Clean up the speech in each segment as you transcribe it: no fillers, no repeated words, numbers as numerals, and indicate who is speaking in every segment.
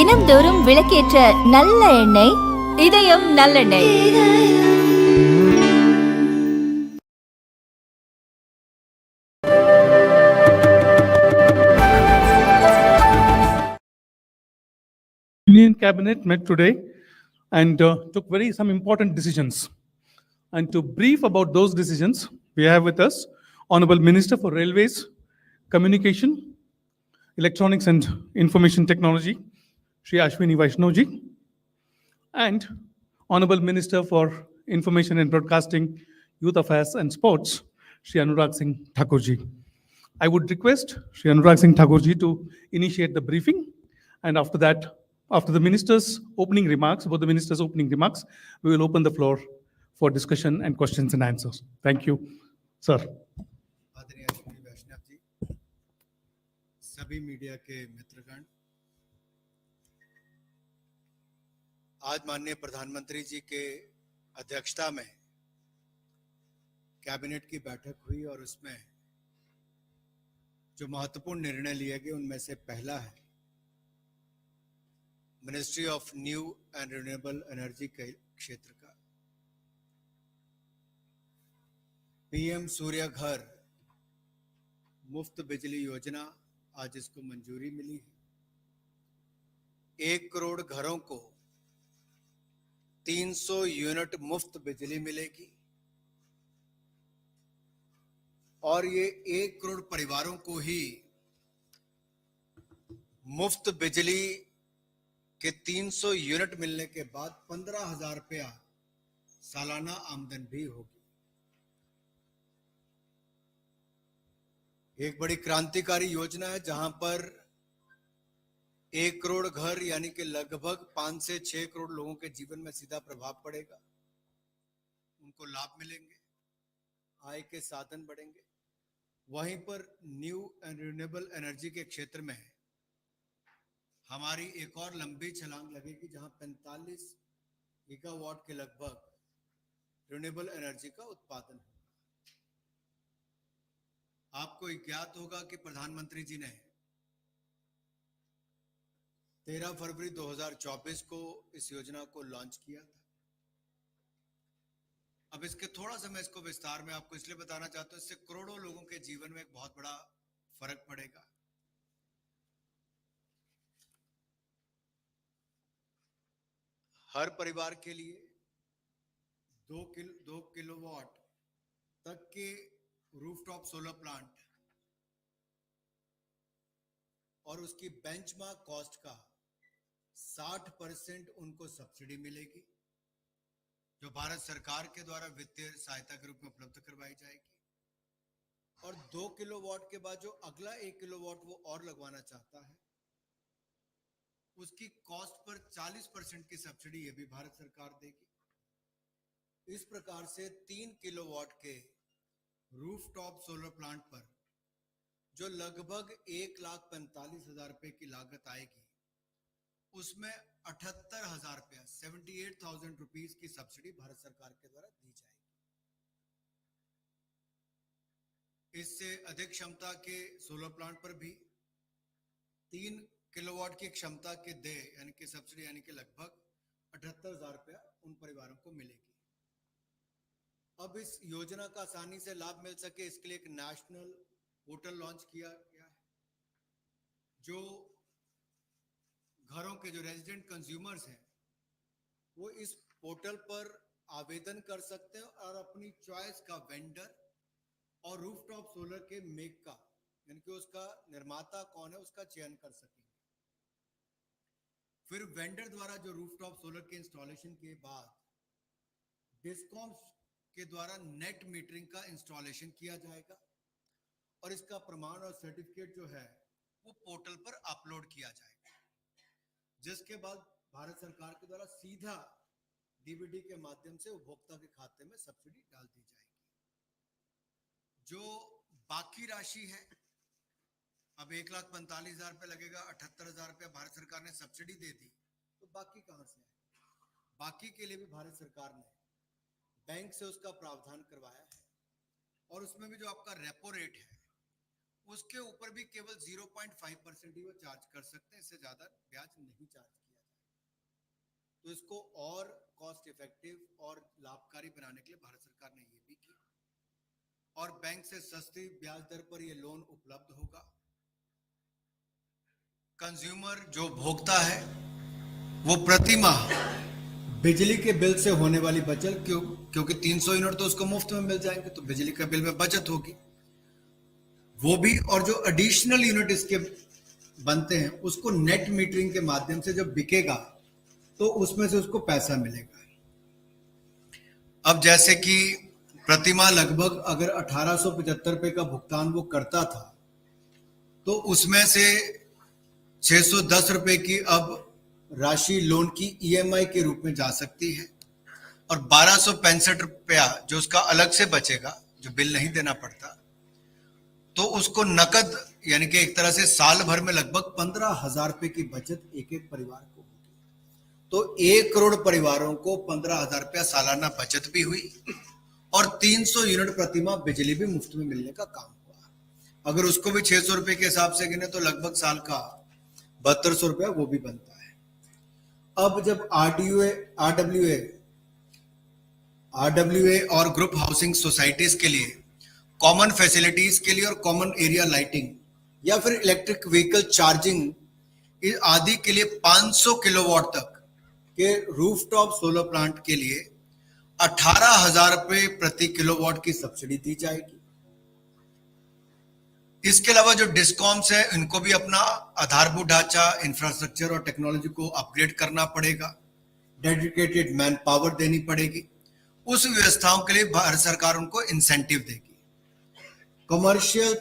Speaker 1: தினம்தோறும் விளக்கேற்ற நல்ல எண்ணெய் இதயம் நல்லெண்ணெய்.
Speaker 2: Union Cabinet met today and took some important decisions. And to brief about those decisions, we have with us Honorable Minister for Railways, Communication, Electronics and Information Technology, Shri Ashwini Vaishnaw-ji, and Honorable Minister for Information and Broadcasting, Youth Affairs and Sports, Shri Anurag Singh Thakur-ji. I would request Shri Anurag Singh Thakur-ji to initiate the briefing, and after that, after the minister's opening remarks, we will open the floor for discussion and questions and answers. Thank you, sir.
Speaker 3: आदरणीय अश्विनी वैष्णव जी, सभी media के मित्रगण, आज माननीय प्रधानमंत्री जी के अध्यक्षता में cabinet की बैठक हुई और उसमें जो महत्वपूर्ण निर्णय लिए गए उनमें से पहला है ministry of new and renewable energy के क्षेत्र का पीएम सूर्य घर मुफ्त बिजली योजना, आज इसको मंजूरी मिली है। 1 करोड़ घरों को 300 यूनिट मुफ्त बिजली मिलेगी और ये 1 करोड़ परिवारों को ही मुफ्त बिजली के 300 यूनिट मिलने के बाद 15,000 रुपया सालाना आमदन भी होगी। एक बड़ी क्रांतिकारी योजना है जहां पर 1 करोड़ घर यानी कि लगभग 5 से 6 करोड़ लोगों के जीवन में सीधा प्रभाव पड़ेगा, उनको लाभ मिलेंगे, आय के साधन बढ़ेंगे। वहीं पर न्यू एंड रिन्यूएबल एनर्जी के क्षेत्र में हमारी एक और लंबी छलांग लगेगी जहां 45 गीगावाट के लगभग रिन्यूएबल एनर्जी का उत्पादन होगा। आपको ज्ञात होगा कि प्रधानमंत्री जी ने 13 फरवरी 2024 को इस योजना को लॉन्च किया था। अब इसके थोड़ा सा मैं इसको विस्तार में आपको इसलिए बताना चाहता हूं, इससे करोड़ों लोगों के जीवन में एक बहुत बड़ा फर्क पड़ेगा। हर परिवार के लिए 2 किलोवाट तक के रूफटॉप सोलर प्लांट और उसकी बेंचमार्क कॉस्ट का 60% उनको सब्सिडी मिलेगी, जो भारत सरकार के द्वारा वित्तीय सहायता के रूप में उपलब्ध करवाई जाएगी। और 2 किलोवाट के बाद जो अगला 1 किलोवाट वो और लगवाना चाहता है, उसकी कॉस्ट पर 40% की सब्सिडी ये भी भारत सरकार देगी। इस प्रकार से 3 किलोवाट के रूफटॉप सोलर प्लांट पर जो लगभग 1,45,000 रुपए की लागत आएगी, उसमें 78,000 रुपया 78,000 रुपीज की सब्सिडी भारत सरकार के द्वारा दी जाएगी। इससे अधिक क्षमता के सोलर प्लांट पर भी 3 किलोवाट की क्षमता के दे यानी कि सब्सिडी यानी कि लगभग 78,000 रुपया उन परिवारों को मिलेगी। अब इस योजना का आसानी से लाभ मिल सके, इसके लिए एक नेशनल पोर्टल लॉन्च किया गया है, जो घरों के जो रेजिडेंट कंज्यूमर्स हैं वो इस पोर्टल पर आवेदन कर सकते हैं और अपनी चॉइस का वेंडर और रूफटॉप सोलर के मेक का यानी कि उसका निर्माता कौन है उसका चयन कर सकेंगे। फिर वेंडर द्वारा जो रूफटॉप सोलर के इंस्टॉलेशन के बाद डिस्कॉम्स के द्वारा नेट मीटरिंग का इंस्टॉलेशन किया जाएगा और इसका प्रमाण और सर्टिफिकेट जो है वो पोर्टल पर अपलोड किया जाएगा, जिसके बाद भारत सरकार के द्वारा सीधा डीबीटी के माध्यम से उपभोक्ता के खाते में सब्सिडी डाल दी जाएगी। जो बाकी राशि है, अब 1,45,000 रुपये लगेगा, 78,000 रुपये भारत सरकार ने सब्सिडी दे दी, तो बाकी कहां से आएगा? बाकी के लिए भी भारत सरकार ने बैंक से उसका प्रावधान करवाया है और उसमें भी जो आपका रेपो रेट है उसके ऊपर भी केवल 0.5% ही वो चार्ज कर सकते हैं, इससे ज्यादा ब्याज नहीं चार्ज किया जाए। तो इसको और कॉस्ट इफेक्टिव और लाभकारी बनाने के लिए भारत सरकार ने ये भी किया और बैंक से सस्ती ब्याज दर पर ये लोन उपलब्ध होगा। कंज्यूमर जो भोगता है वो प्रति माह बिजली के बिल से होने वाली बचत, क्योंकि 300 यूनिट तो उसको मुफ्त में मिल जाएंगे, तो बिजली का बिल में बचत होगी वो भी, और जो एडिशनल यूनिट इसके बनते हैं उसको नेट मीटरिंग के माध्यम से जब बिकेगा तो उसमें से उसको पैसा मिलेगा। अब जैसे कि प्रतिमाह लगभग अगर 1875 रुपए का भुगतान वो करता था तो उसमें से 610 रुपए की अब राशि लोन की ईएमआई के रूप में जा सकती है और 1265 रुपया जो उसका अलग से बचेगा, जो बिल नहीं देना पड़ता, तो उसको नकद यानी कि एक तरह से साल भर में लगभग 15,000 रुपए की बचत एक एक परिवार को होगी। तो 1 करोड़ परिवारों को 15,000 रुपया सालाना बचत भी हुई और 300 यूनिट प्रतिमाह बिजली भी मुफ्त में मिलने का काम हुआ। अगर उसको भी 600 रुपए के हिसाब से गिने तो लगभग साल का 7200 रुपया वो भी बनता है। अब जब आरडब्ल्यूए और ग्रुप हाउसिंग सोसाइटीज के लिए कॉमन फैसिलिटीज के लिए और कॉमन एरिया लाइटिंग या फिर इलेक्ट्रिक व्हीकल चार्जिंग आदि के लिए 500 किलोवाट तक के रूफटॉप सोलर प्लांट के लिए 18,000 रुपए प्रति किलोवाट की सब्सिडी दी जाएगी। इसके अलावा जो डिस्कॉम्स है इनको भी अपना आधारभूत ढांचा, इंफ्रास्ट्रक्चर और टेक्नोलॉजी को अपग्रेड करना पड़ेगा, डेडिकेटेड मैन पावर देनी पड़ेगी। उस व्यवस्थाओं के लिए भारत सरकार उनको इंसेंटिव देगी। कमर्शियल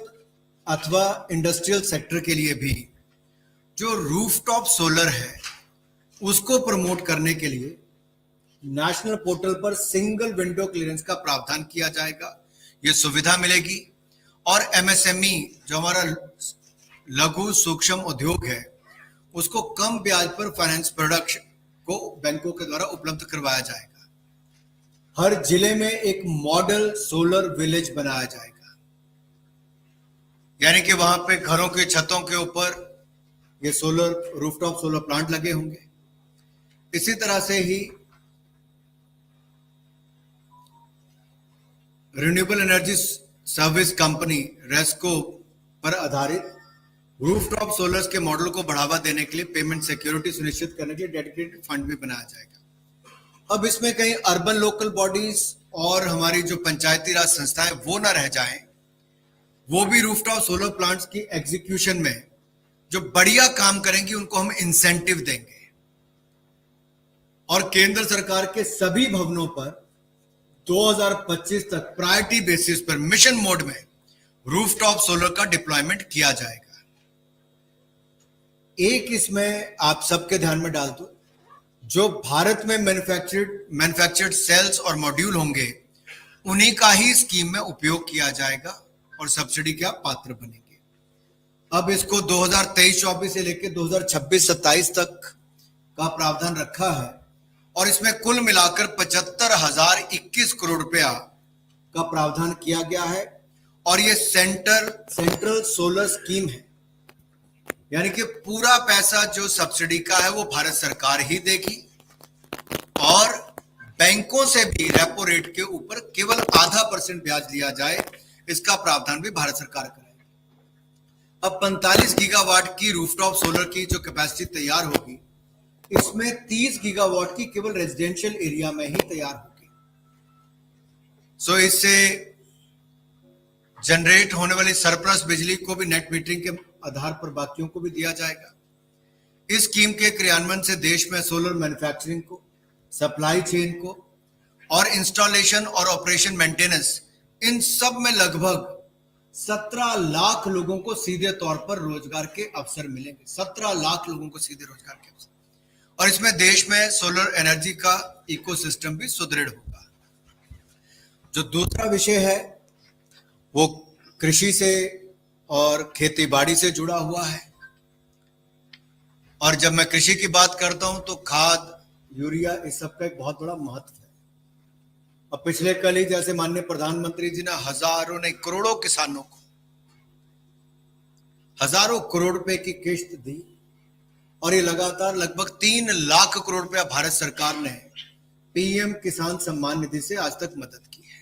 Speaker 3: अथवा इंडस्ट्रियल सेक्टर के लिए भी जो रूफटॉप सोलर है उसको प्रमोट करने के लिए नेशनल पोर्टल पर सिंगल विंडो क्लियरेंस का प्रावधान किया जाएगा। ये सुविधा मिलेगी और एमएसएमई जो हमारा लघु सूक्ष्म उद्योग है उसको कम ब्याज पर फाइनेंस प्रोडक्ट को बैंकों के द्वारा उपलब्ध करवाया जाएगा। हर जिले में एक मॉडल सोलर विलेज बनाया जाएगा, यानी कि वहां पे घरों के छतों के ऊपर ये रूफटॉप सोलर प्लांट लगे होंगे। इसी तरह से ही रिन्यूएबल एनर्जी सर्विस कंपनी रेस्को पर आधारित रूफटॉप सोलर्स के मॉडल को बढ़ावा देने के लिए पेमेंट सिक्योरिटी सुनिश्चित करने के लिए डेडिकेटेड फंड भी बनाया जाएगा। अब इसमें कहीं अर्बन लोकल बॉडीज और हमारी जो पंचायती राज संस्थाएं वो ना रह जाएं, वो भी रूफटॉप सोलर प्लांट्स की एग्जीक्यूशन में जो बढ़िया काम करेंगी उनको हम इंसेंटिव देंगे और केंद्र सरकार के सभी भवनों पर 2025 तक प्रायोरिटी बेसिस पर मिशन मोड में रूफटॉप सोलर का डिप्लॉयमेंट किया जाएगा। एक इसमें आप सबके ध्यान में डाल दो, जो भारत में मैन्युफैक्चर्ड सेल्स और मॉड्यूल होंगे उन्हीं का ही स्कीम में उपयोग किया जाएगा और सब्सिडी के आप पात्र बनेंगे। अब इसको 2023-24 से लेकर 2026-27 तक का प्रावधान रखा है और इसमें कुल मिलाकर 75,021 करोड़ रुपया का प्रावधान किया गया है और ये सेंट्रल सोलर स्कीम है, यानी कि पूरा पैसा जो सब्सिडी का है वो भारत सरकार ही देगी और बैंकों से भी रेपो रेट के ऊपर केवल 0.5% ब्याज लिया जाए, इसका प्रावधान भी भारत सरकार करेगी। अब 45 गीगावाट की रूफटॉप सोलर की जो कैपेसिटी तैयार होगी इसमें 30 गीगावाट की केवल रेजिडेंशियल एरिया में ही तैयार होगी। सो इससे जनरेट होने वाली सरप्लस बिजली को भी नेट मीटरिंग के आधार पर बाकियों को भी दिया जाएगा। इस स्कीम के क्रियान्वयन से देश में सोलर मैन्युफैक्चरिंग को, सप्लाई चेन को और इंस्टॉलेशन और ऑपरेशन मेंटेनेंस, इन सब में लगभग 17 लाख लोगों को सीधे तौर पर रोजगार के अवसर मिलेंगे। 17 लाख लोगों को सीधे रोजगार के अवसर, और इसमें देश में सोलर एनर्जी का इकोसिस्टम भी सुदृढ़ होगा। जो दूसरा विषय है वो कृषि से और खेती बाड़ी से जुड़ा हुआ है, और जब मैं कृषि की बात करता हूं तो खाद, यूरिया, इस सब का एक बहुत बड़ा महत्व है। अब पिछले कल ही जैसे माननीय प्रधानमंत्री जी ने हजारों नहीं करोड़ों किसानों को हजारों करोड़ रुपए की किश्त दी और ये लगातार लगभग 3 लाख करोड़ रुपया भारत सरकार ने पीएम किसान सम्मान निधि से आज तक मदद की है।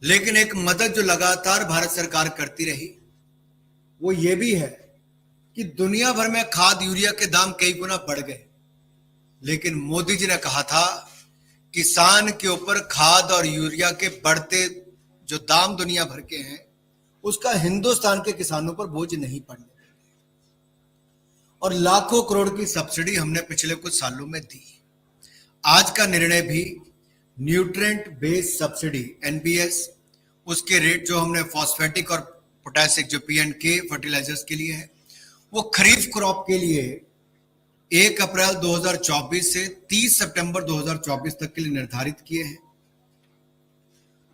Speaker 3: लेकिन एक मदद जो लगातार भारत सरकार करती रही वो ये भी है कि दुनिया भर में खाद यूरिया के दाम कई गुना बढ़ गए, लेकिन मोदी जी ने कहा था किसान के ऊपर खाद और यूरिया के बढ़ते जो दाम दुनिया भर के हैं उसका हिंदुस्तान के किसानों पर बोझ नहीं पड़ने देंगे। और लाखों करोड़ की सब्सिडी हमने पिछले कुछ सालों में दी। आज का निर्णय भी न्यूट्रिएंट बेस्ड सब्सिडी एनबीएस, उसके रेट जो हमने फॉस्फेटिक और पोटेशिक जो पीएनके फर्टिलाइजर्स के लिए है वो खरीफ क्रॉप के लिए 1 अप्रैल 2024 से 30 सितंबर 2024 तक के लिए निर्धारित किए हैं।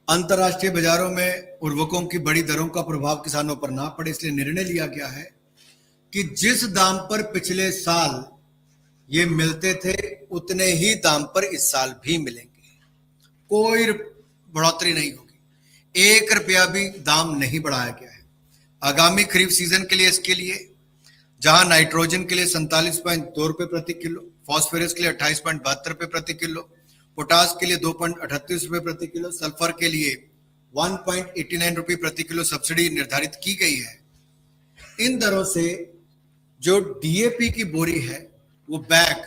Speaker 3: अंतर्राष्ट्रीय बाजारों में उर्वरकों की बड़ी दरों का प्रभाव किसानों पर ना पड़े, इसलिए निर्णय लिया गया है कि जिस दाम पर पिछले साल ये मिलते थे उतने ही दाम पर इस साल भी मिलेंगे, कोई बढ़ोतरी नहीं होगी, 1 रुपया भी दाम नहीं बढ़ाया गया है। आगामी खरीफ सीजन के लिए इसके लिए जहां नाइट्रोजन के लिए 47.2 रुपए प्रति किलो, फॉस्फोरस के लिए 28.72 रुपए प्रति किलो, पोटास के लिए 2.38 रुपए प्रति किलो, सल्फर के लिए 1.89 रुपए प्रति किलो सब्सिडी निर्धारित की गई है। इन दरों से जो डीएपी की बोरी है वो बैग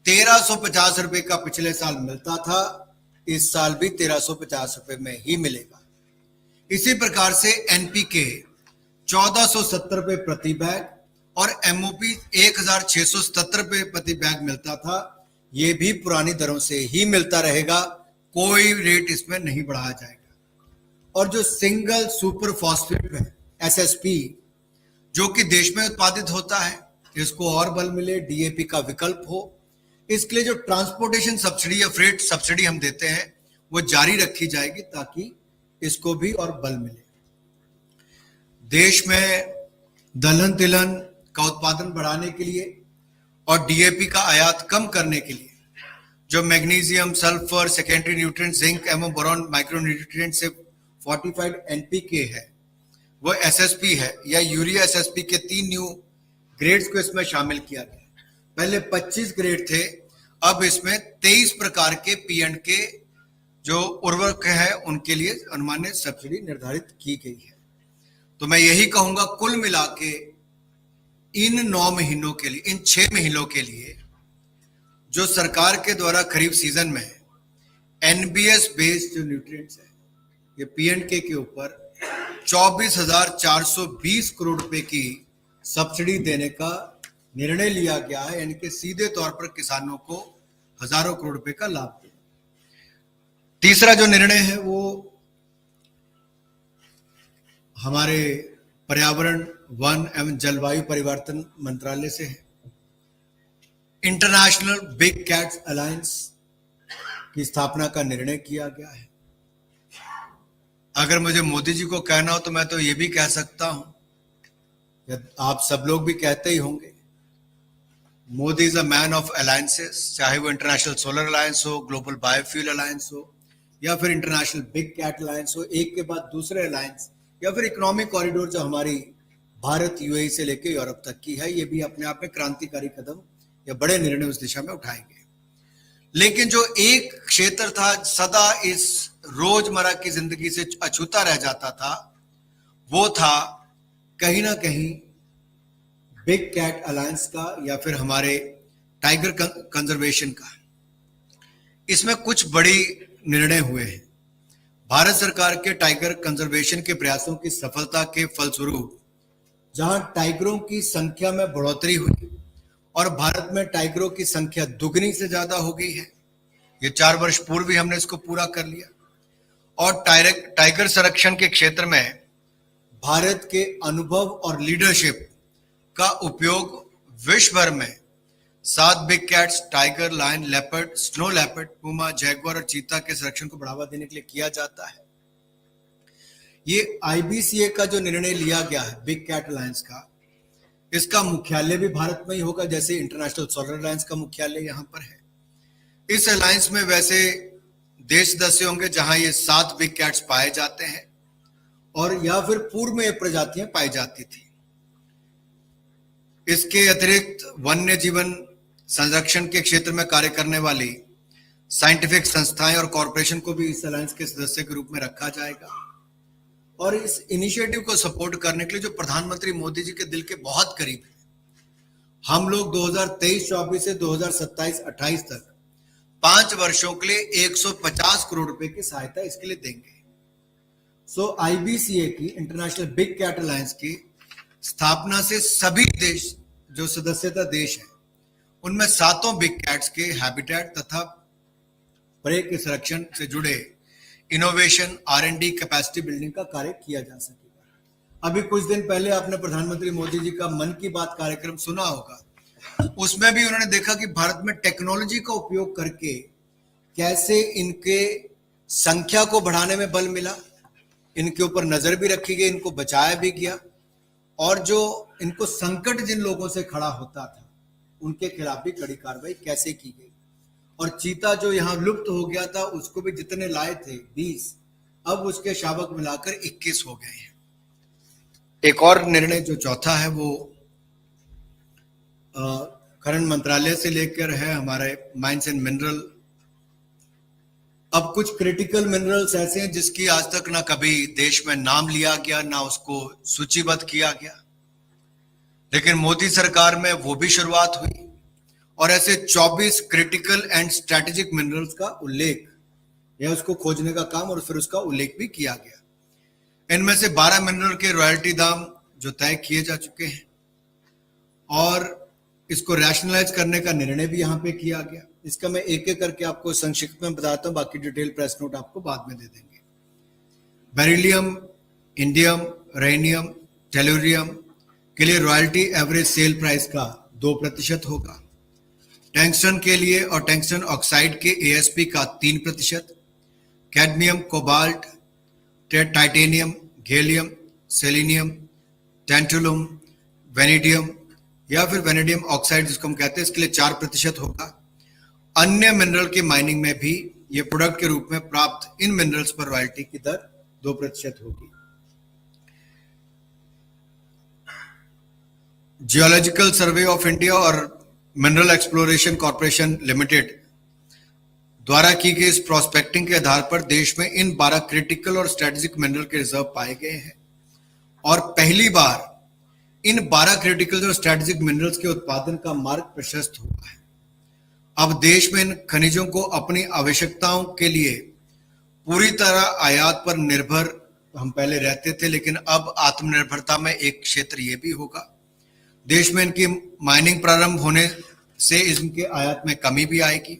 Speaker 3: 1350 रुपए का पिछले साल मिलता था, इस साल भी 1350 रुपए में ही मिलेगा। इसी प्रकार से एनपीके 1470 रुपए प्रति बैग और एमओपी 1677 रुपए प्रति बैग मिलता था, ये भी पुरानी दरों से ही मिलता रहेगा, कोई रेट इसमें नहीं बढ़ाया जाएगा। और जो सिंगल सुपर फॉस्फेट है एसएसपी जो कि देश में उत्पादित होता है, इसको और बल मिले, डीएपी का विकल्प हो, इसके लिए जो ट्रांसपोर्टेशन सब्सिडी या फ्रेट सब्सिडी हम देते हैं वो जारी रखी जाएगी ताकि इसको भी और बल मिले। देश में दलहन तिलहन का उत्पादन बढ़ाने के लिए और डीएपी का आयात कम करने के लिए जो magnesium, sulphur, secondary nutrient, zinc एवं बोरॉन माइक्रो न्यूट्रिएंट से फोर्टिफाइड एनपीके है वो एसएसपी है या यूरिया एसएसपी के 3 न्यू ग्रेड्स को इसमें शामिल किया गया। पहले 25 ग्रेड थे, अब इसमें 23 प्रकार के पीएनके जो उर्वरक है उनके लिए अनुमानित सब्सिडी निर्धारित की गई है। तो मैं यही कहूंगा कुल मिला के इन 9 महीनों के लिए, इन 6 महीनों के लिए जो सरकार के द्वारा खरीफ सीजन में एनबीएस बेस्ड जो न्यूट्रिएंट्स है ये पीएनके के ऊपर 24,420 करोड़ रुपए की सब्सिडी देने का निर्णय लिया गया है, यानी कि सीधे तौर पर किसानों को हजारों करोड़ रुपए का लाभ देगा। तीसरा जो निर्णय है वो हमारे पर्यावरण, वन एवं जलवायु परिवर्तन मंत्रालय से है। इंटरनेशनल बिग कैट्स अलायंस की स्थापना का निर्णय किया गया है। अगर मुझे मोदी जी को कहना हो तो मैं तो ये भी कह सकता हूं, आप सब लोग भी कहते ही होंगे, Modi is a man of alliances, चाहे वो इंटरनेशनल सोलर अलायंस हो, ग्लोबल बायोफ्यूल अलायंस हो या फिर इंटरनेशनल बिग कैट अलायंस हो, एक के बाद दूसरे अलायंस, या फिर इकोनॉमिक कॉरिडोर जो हमारी भारत यूएई से लेकर यूरोप तक की है, ये भी अपने आप में क्रांतिकारी कदम या बड़े निर्णय उस दिशा में उठाएंगे। लेकिन जो एक क्षेत्र था सदा इस रोजमर्रा की जिंदगी से अछूता रह जाता था वो था कहीं ना कहीं बिग कैट अलायंस का या फिर हमारे टाइगर कंजर्वेशन का। इसमें कुछ बड़ी निर्णय हुए हैं। भारत सरकार के टाइगर कंजर्वेशन के प्रयासों की सफलता के फलस्वरूप जहां टाइगरों की संख्या में बढ़ोतरी हुई और भारत में टाइगरों की संख्या दुगनी से ज्यादा हो गई है, ये 4 वर्ष पूर्व ही हमने इसको पूरा कर लिया। और टाइगर संरक्षण के क्षेत्र में भारत के अनुभव और लीडरशिप का उपयोग विश्व भर में 7 big cats, tiger, lion, leopard, snow leopard, puma, jaguar और चीता के संरक्षण को बढ़ावा देने के लिए किया जाता है। ये आईबीसीए का जो निर्णय लिया गया है बिग कैट अलायंस का, इसका मुख्यालय भी भारत में ही होगा, जैसे इंटरनेशनल सोलर अलायंस का मुख्यालय यहाँ पर है। इस अलायंस में वैसे देश सदस्य होंगे जहां ये 7 बिग कैट्स पाए जाते हैं और या फिर पूर्व में ये प्रजातियां पाई जाती थी। इसके अतिरिक्त वन्य जीवन संरक्षण के क्षेत्र में कार्य करने वाली साइंटिफिक संस्थाएं और कॉरपोरेशन को भी इस अलायंस के सदस्य के रूप में रखा जाएगा। और इस इनिशिएटिव को सपोर्ट करने के लिए जो प्रधानमंत्री मोदी जी के दिल के बहुत करीब है, हम लोग 2023-24 से 2027-28 तक 5 वर्षों के लिए 150 करोड़ रुपए की सहायता इसके लिए देंगे। सो IBCA की इंटरनेशनल बिग कैट अलायंस की स्थापना से सभी देश जो सदस्यता देश हैं उनमें 7 बिग कैट्स के हैबिटेट तथा प्रे के संरक्षण से जुड़े इनोवेशन R&D कैपेसिटी बिल्डिंग का कार्य किया जा सकेगा। अभी कुछ दिन पहले आपने प्रधानमंत्री मोदी जी का मन की बात कार्यक्रम सुना होगा, उसमें भी उन्होंने देखा कि भारत में टेक्नोलॉजी का उपयोग करके कैसे इनके संख्या को बढ़ाने में बल मिला, इनके ऊपर नजर भी रखी गई, इनको बचाया भी गया, और जो इनको संकट जिन लोगों से खड़ा होता था उनके खिलाफ भी कड़ी कार्रवाई कैसे की गई। और चीता जो यहाँ लुप्त हो गया था उसको भी जितने लाए थे 20, अब उसके शावक मिलाकर 21 हो गए हैं। एक और निर्णय जो चौथा है वो खनन मंत्रालय से लेकर है हमारे माइंस एंड मिनरल। अब कुछ क्रिटिकल मिनरल्स ऐसे हैं जिसकी आज तक ना कभी देश में नाम लिया गया ना उसको सूचीबद्ध किया गया, लेकिन मोदी सरकार में वो भी शुरुआत हुई और ऐसे 24 क्रिटिकल एंड स्ट्रेटेजिक मिनरल्स का उल्लेख या उसको खोजने का काम और फिर उसका उल्लेख भी किया गया। इनमें से 12 मिनरल के रॉयल्टी दाम जो तय किए जा चुके हैं और इसको रैशनलाइज करने का निर्णय भी यहाँ पे किया गया। इसका मैं एक एक करके आपको संक्षिप्त में बताता हूँ, बाकी डिटेल प्रेस नोट आपको बाद में दे देंगे। बेरिलियम, इंडियम, रेनियम, टेलुरियम के लिए रॉयल्टी एवरेज सेल प्राइस का 2% होगा। टंगस्टन के लिए और टंगस्टन ऑक्साइड के ASP का 3%, cadmium, cobalt, titanium, gallium, selenium, tantalum, vanadium या फिर वेनेडियम ऑक्साइड जिसको हम कहते हैं, इसके लिए 4% होगा। अन्य मिनरल की माइनिंग में भी ये प्रोडक्ट के रूप में प्राप्त इन मिनरल्स पर रॉयल्टी की दर 2% होगी। जियोलॉजिकल सर्वे ऑफ इंडिया और मिनरल एक्सप्लोरेशन कॉर्पोरेशन लिमिटेड द्वारा की गई इस प्रोस्पेक्टिंग के आधार पर देश में इन 12 क्रिटिकल और स्ट्रेटेजिक मिनरल के रिजर्व पाए गए हैं और पहली बार इन 12 क्रिटिकल और स्ट्रेटेजिक मिनरल्स के उत्पादन का मार्ग प्रशस्त हुआ है। अब देश में इन खनिजों को अपनी आवश्यकताओं के लिए पूरी तरह आयात पर निर्भर हम पहले रहते थे, लेकिन अब आत्मनिर्भरता में एक क्षेत्र ये भी होगा। देश में इनकी माइनिंग प्रारंभ होने से इनके आयात में कमी भी आएगी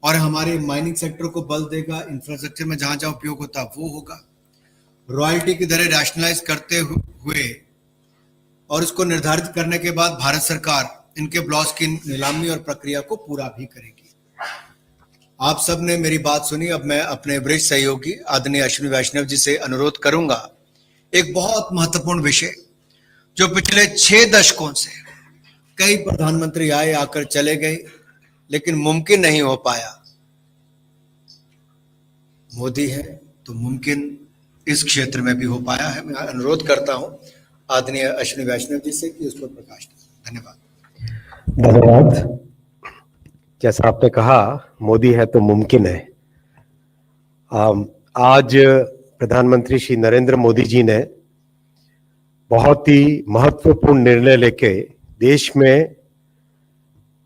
Speaker 3: और हमारे माइनिंग सेक्टर को बल देगा। इंफ्रास्ट्रक्चर में जहां जहां उपयोग होता वो होगा। रॉयल्टी की दरें रैशनलाइज करते हुए और उसको निर्धारित करने के बाद भारत सरकार इनके ब्लॉक्स की नीलामी और प्रक्रिया को पूरा भी करेगी। आप सब ने मेरी बात सुनी। अब मैं अपने वरिष्ठ सहयोगी आदरणीय अश्विनी वैष्णव जी से अनुरोध करूंगा, एक बहुत महत्वपूर्ण विषय जो पिछले 6 दशकों से कई प्रधानमंत्री आए आकर चले गए लेकिन मुमकिन नहीं हो पाया। मोदी है तो मुमकिन इस क्षेत्र में भी हो पाया है। मैं अनुरोध करता हूं आदरणीय अश्विनी वैष्णव जी से कि उस पर प्रकाश डालें। धन्यवाद।
Speaker 4: धन्यवाद। जैसा आपने कहा, मोदी है तो मुमकिन है। आज प्रधानमंत्री श्री नरेंद्र मोदी जी ने बहुत ही महत्वपूर्ण निर्णय लेके देश में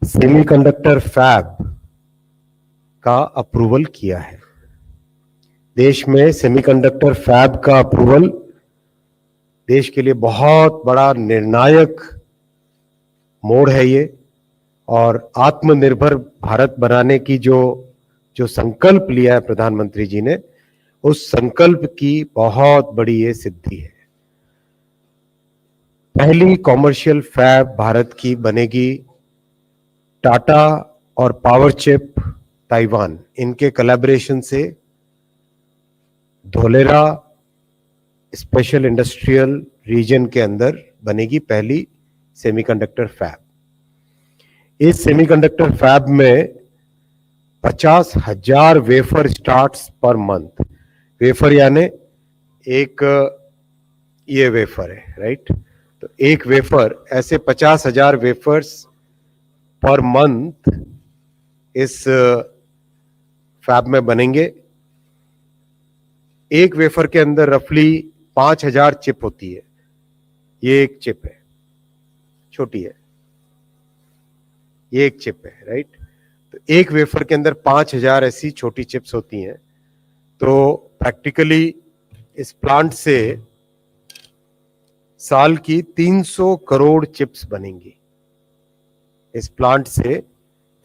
Speaker 4: सेमीकंडक्टर फैब का अप्रूवल किया है। देश में सेमीकंडक्टर फैब का अप्रूवल देश के लिए बहुत बड़ा निर्णायक मोड़ है ये, और आत्मनिर्भर भारत बनाने की जो संकल्प लिया है प्रधानमंत्री जी ने, उस संकल्प की बहुत बड़ी ये सिद्धि है। पहली कॉमर्शियल फैब भारत की बनेगी टाटा और पावर चिप ताइवान, इनके कोलैबोरेशन से धोलेरा स्पेशल इंडस्ट्रियल रीजन के अंदर बनेगी पहली सेमीकंडक्टर फैब। इस सेमीकंडक्टर फैब में 50,000 wafer starts per month. Wafer यानी एक ये वेफर है, राइट? तो एक वेफर, ऐसे 50,000 वेफर्स पर मंथ इस फैब में बनेंगे। एक वेफर के अंदर रफली 5,000 चिप होती है। ये एक चिप है, छोटी है, ये एक चिप है, राइट। तो एक वेफर के अंदर 5,000 ऐसी छोटी चिप्स होती हैं। तो प्रैक्टिकली इस प्लांट से साल की 300 करोड़ चिप्स बनेंगी। इस प्लांट से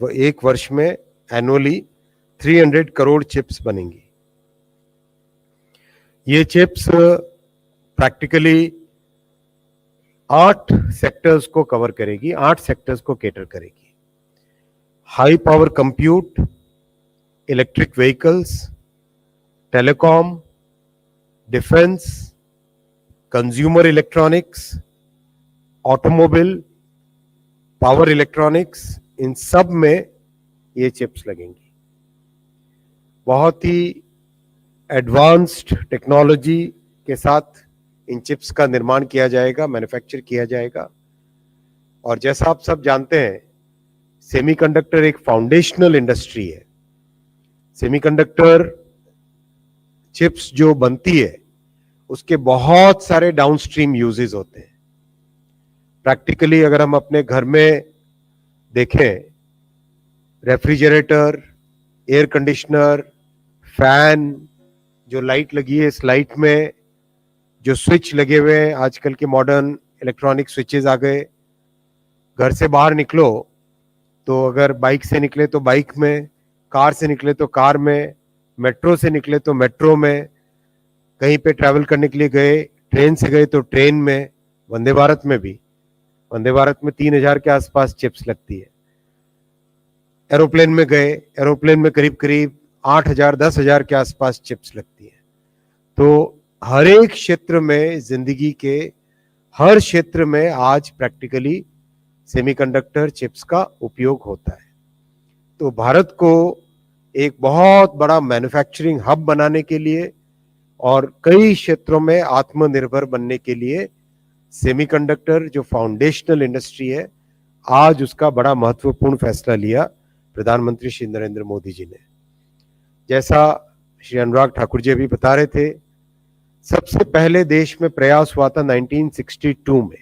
Speaker 4: वो एक वर्ष में एनुअली 300 करोड़ चिप्स बनेंगी। ये चिप्स प्रैक्टिकली 8 सेक्टर्स को कवर करेगी, 8 सेक्टर्स को केटर करेगी। High power compute, electric vehicles, telecom, defence, consumer electronics, automobile, power electronics, इन सब में ये चिप्स लगेंगी। बहुत ही एडवांस्ड टेक्नोलॉजी के साथ इन चिप्स का निर्माण किया जाएगा, मैन्युफैक्चर किया जाएगा। और जैसा आप सब जानते हैं, सेमीकंडक्टर एक फाउंडेशनल इंडस्ट्री है। सेमीकंडक्टर चिप्स जो बनती है उसके बहुत सारे डाउनस्ट्रीम यूजेस होते हैं। प्रैक्टिकली अगर हम अपने घर में देखें, रेफ्रिजरेटर, एयर कंडीशनर, फैन, जो लाइट लगी है, इस लाइट में जो स्विच लगे हुए हैं, आजकल के मॉडर्न इलेक्ट्रॉनिक स्विचेस आ गए। घर से बाहर निकलो तो अगर बाइक से निकले तो बाइक में, कार से निकले तो कार में, मेट्रो से निकले तो मेट्रो में, कहीं पे ट्रैवल करने के लिए गए, ट्रेन से गए तो ट्रेन में, वंदे भारत में भी, वंदे भारत में 3,000 के आसपास चिप्स लगती है। एरोप्लेन में गए, एरोप्लेन में करीब करीब 8,000 10,000 के आसपास चिप्स लगती है। तो हर एक क्षेत्र में, जिंदगी के हर क्षेत्र में आज प्रैक्टिकली सेमीकंडक्टर चिप्स का उपयोग होता है। तो भारत को एक बहुत बड़ा मैन्युफैक्चरिंग हब बनाने के लिए और कई क्षेत्रों में आत्मनिर्भर बनने के लिए सेमीकंडक्टर जो फाउंडेशनल इंडस्ट्री है, आज उसका बड़ा महत्वपूर्ण फैसला लिया प्रधानमंत्री श्री नरेंद्र मोदी जी ने। जैसा श्री अनुराग ठाकुर जी भी बता रहे थे, सबसे पहले देश में प्रयास हुआ था 1962 में,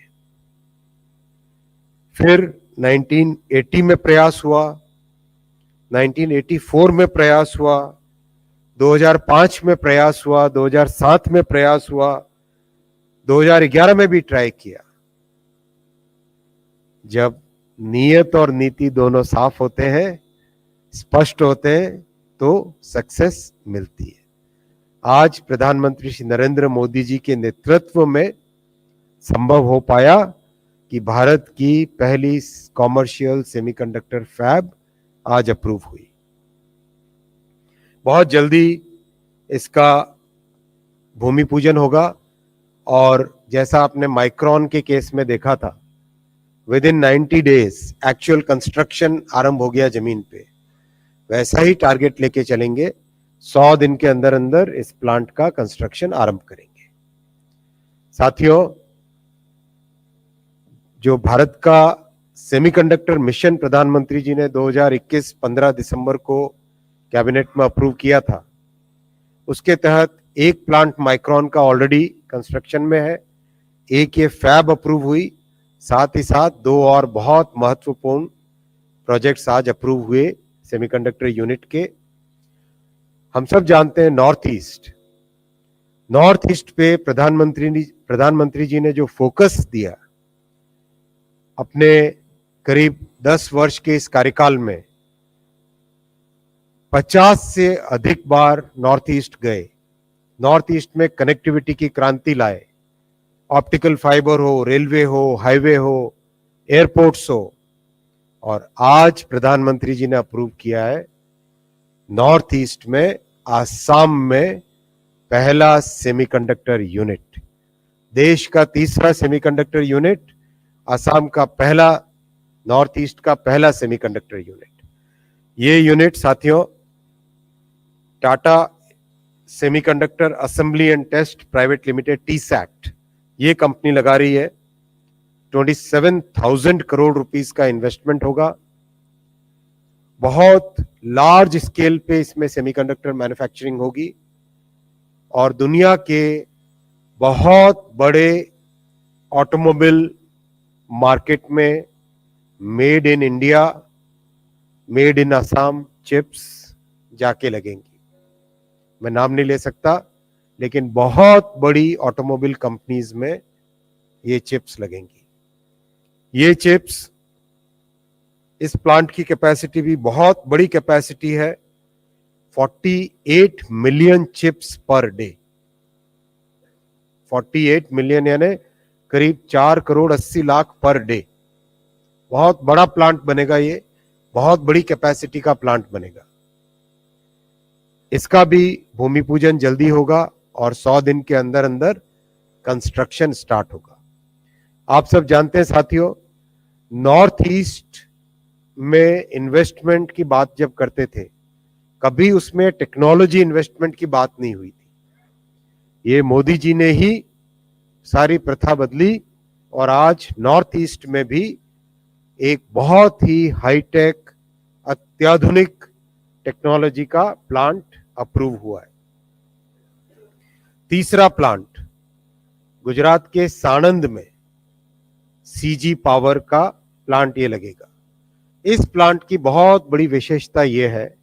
Speaker 4: फिर 1980 में प्रयास हुआ, 1984 में प्रयास हुआ, 2005 में प्रयास हुआ, 2007 में प्रयास हुआ, 2011 में भी ट्राई किया। जब नियत और नीति दोनों साफ होते हैं, स्पष्ट होते हैं, तो सक्सेस मिलती है। आज प्रधानमंत्री श्री नरेंद्र मोदी जी के नेतृत्व में संभव हो पाया कि भारत की पहली कॉमर्शियल सेमीकंडक्टर फैब आज अप्रूव हुई। बहुत जल्दी इसका भूमि पूजन होगा और जैसा आपने माइक्रॉन के केस में देखा था, with in 90 days actual construction आरंभ हो गया जमीन पे। वैसा ही टारगेट लेके चलेंगे, 100 दिन के अंदर अंदर इस प्लांट का कंस्ट्रक्शन आरंभ करेंगे। साथियों, जो भारत का सेमीकंडक्टर मिशन प्रधानमंत्री जी ने 2021 15 दिसंबर को कैबिनेट में अप्रूव किया था, उसके तहत एक प्लांट माइक्रॉन का ऑलरेडी कंस्ट्रक्शन में है, एक ये फैब अप्रूव हुई, साथ ही साथ 2 और बहुत महत्वपूर्ण प्रोजेक्ट्स आज अप्रूव हुए सेमीकंडक्टर यूनिट के। हम सब जानते हैं नॉर्थ ईस्ट पे प्रधानमंत्री जी ने जो फोकस दिया अपने करीब 10 वर्ष के इस कार्यकाल में, 50 से अधिक बार नॉर्थ ईस्ट गए, नॉर्थ ईस्ट में कनेक्टिविटी की क्रांति लाए। ऑप्टिकल फाइबर हो, रेलवे हो, हाईवे हो, एयरपोर्ट्स हो, और आज प्रधानमंत्री जी ने अप्रूव किया है नॉर्थ ईस्ट में, आसाम में पहला सेमीकंडक्टर यूनिट, देश का तीसरा सेमीकंडक्टर यूनिट, आसाम का पहला, नॉर्थ ईस्ट का पहला सेमीकंडक्टर यूनिट। ये यूनिट साथियों Tata semiconductor assembly and test private limited TSAT ये कंपनी लगा रही है। 27,000 करोड़ रुपीस का इन्वेस्टमेंट होगा। बहुत लार्ज स्केल पे इसमें सेमीकंडक्टर मैन्युफैक्चरिंग होगी और दुनिया के बहुत बड़े ऑटोमोबाइल मार्केट में made in India, made in Assam chips जाके लगेंगी। मैं नाम नहीं ले सकता, लेकिन बहुत बड़ी ऑटोमोबाइल कंपनीज में ये चिप्स लगेंगी। ये चिप्स, इस प्लांट की कैपेसिटी भी बहुत बड़ी कैपेसिटी है, 48 million chips per day. 48 million यानी करीब 4 करोड़ 80 लाख पर डे। बहुत बड़ा प्लांट बनेगा, ये बहुत बड़ी कैपेसिटी का प्लांट बनेगा। इसका भी भूमि पूजन जल्दी होगा और 100 दिन के अंदर अंदर कंस्ट्रक्शन स्टार्ट होगा। आप सब जानते हैं साथियों, नॉर्थ ईस्ट में इन्वेस्टमेंट की बात जब करते थे, कभी उसमें टेक्नोलॉजी इन्वेस्टमेंट की बात नहीं हुई थी। ये मोदी जी ने ही सारी प्रथा बदली और आज नॉर्थ ईस्ट में भी एक बहुत ही हाईटेक, अत्याधुनिक टेक्नोलॉजी का प्लांट अप्रूव हुआ है। तीसरा प्लांट गुजरात के साणंद में सीजी पावर का प्लांट ये लगेगा। इस प्लांट की बहुत बड़ी विशेषता ये है,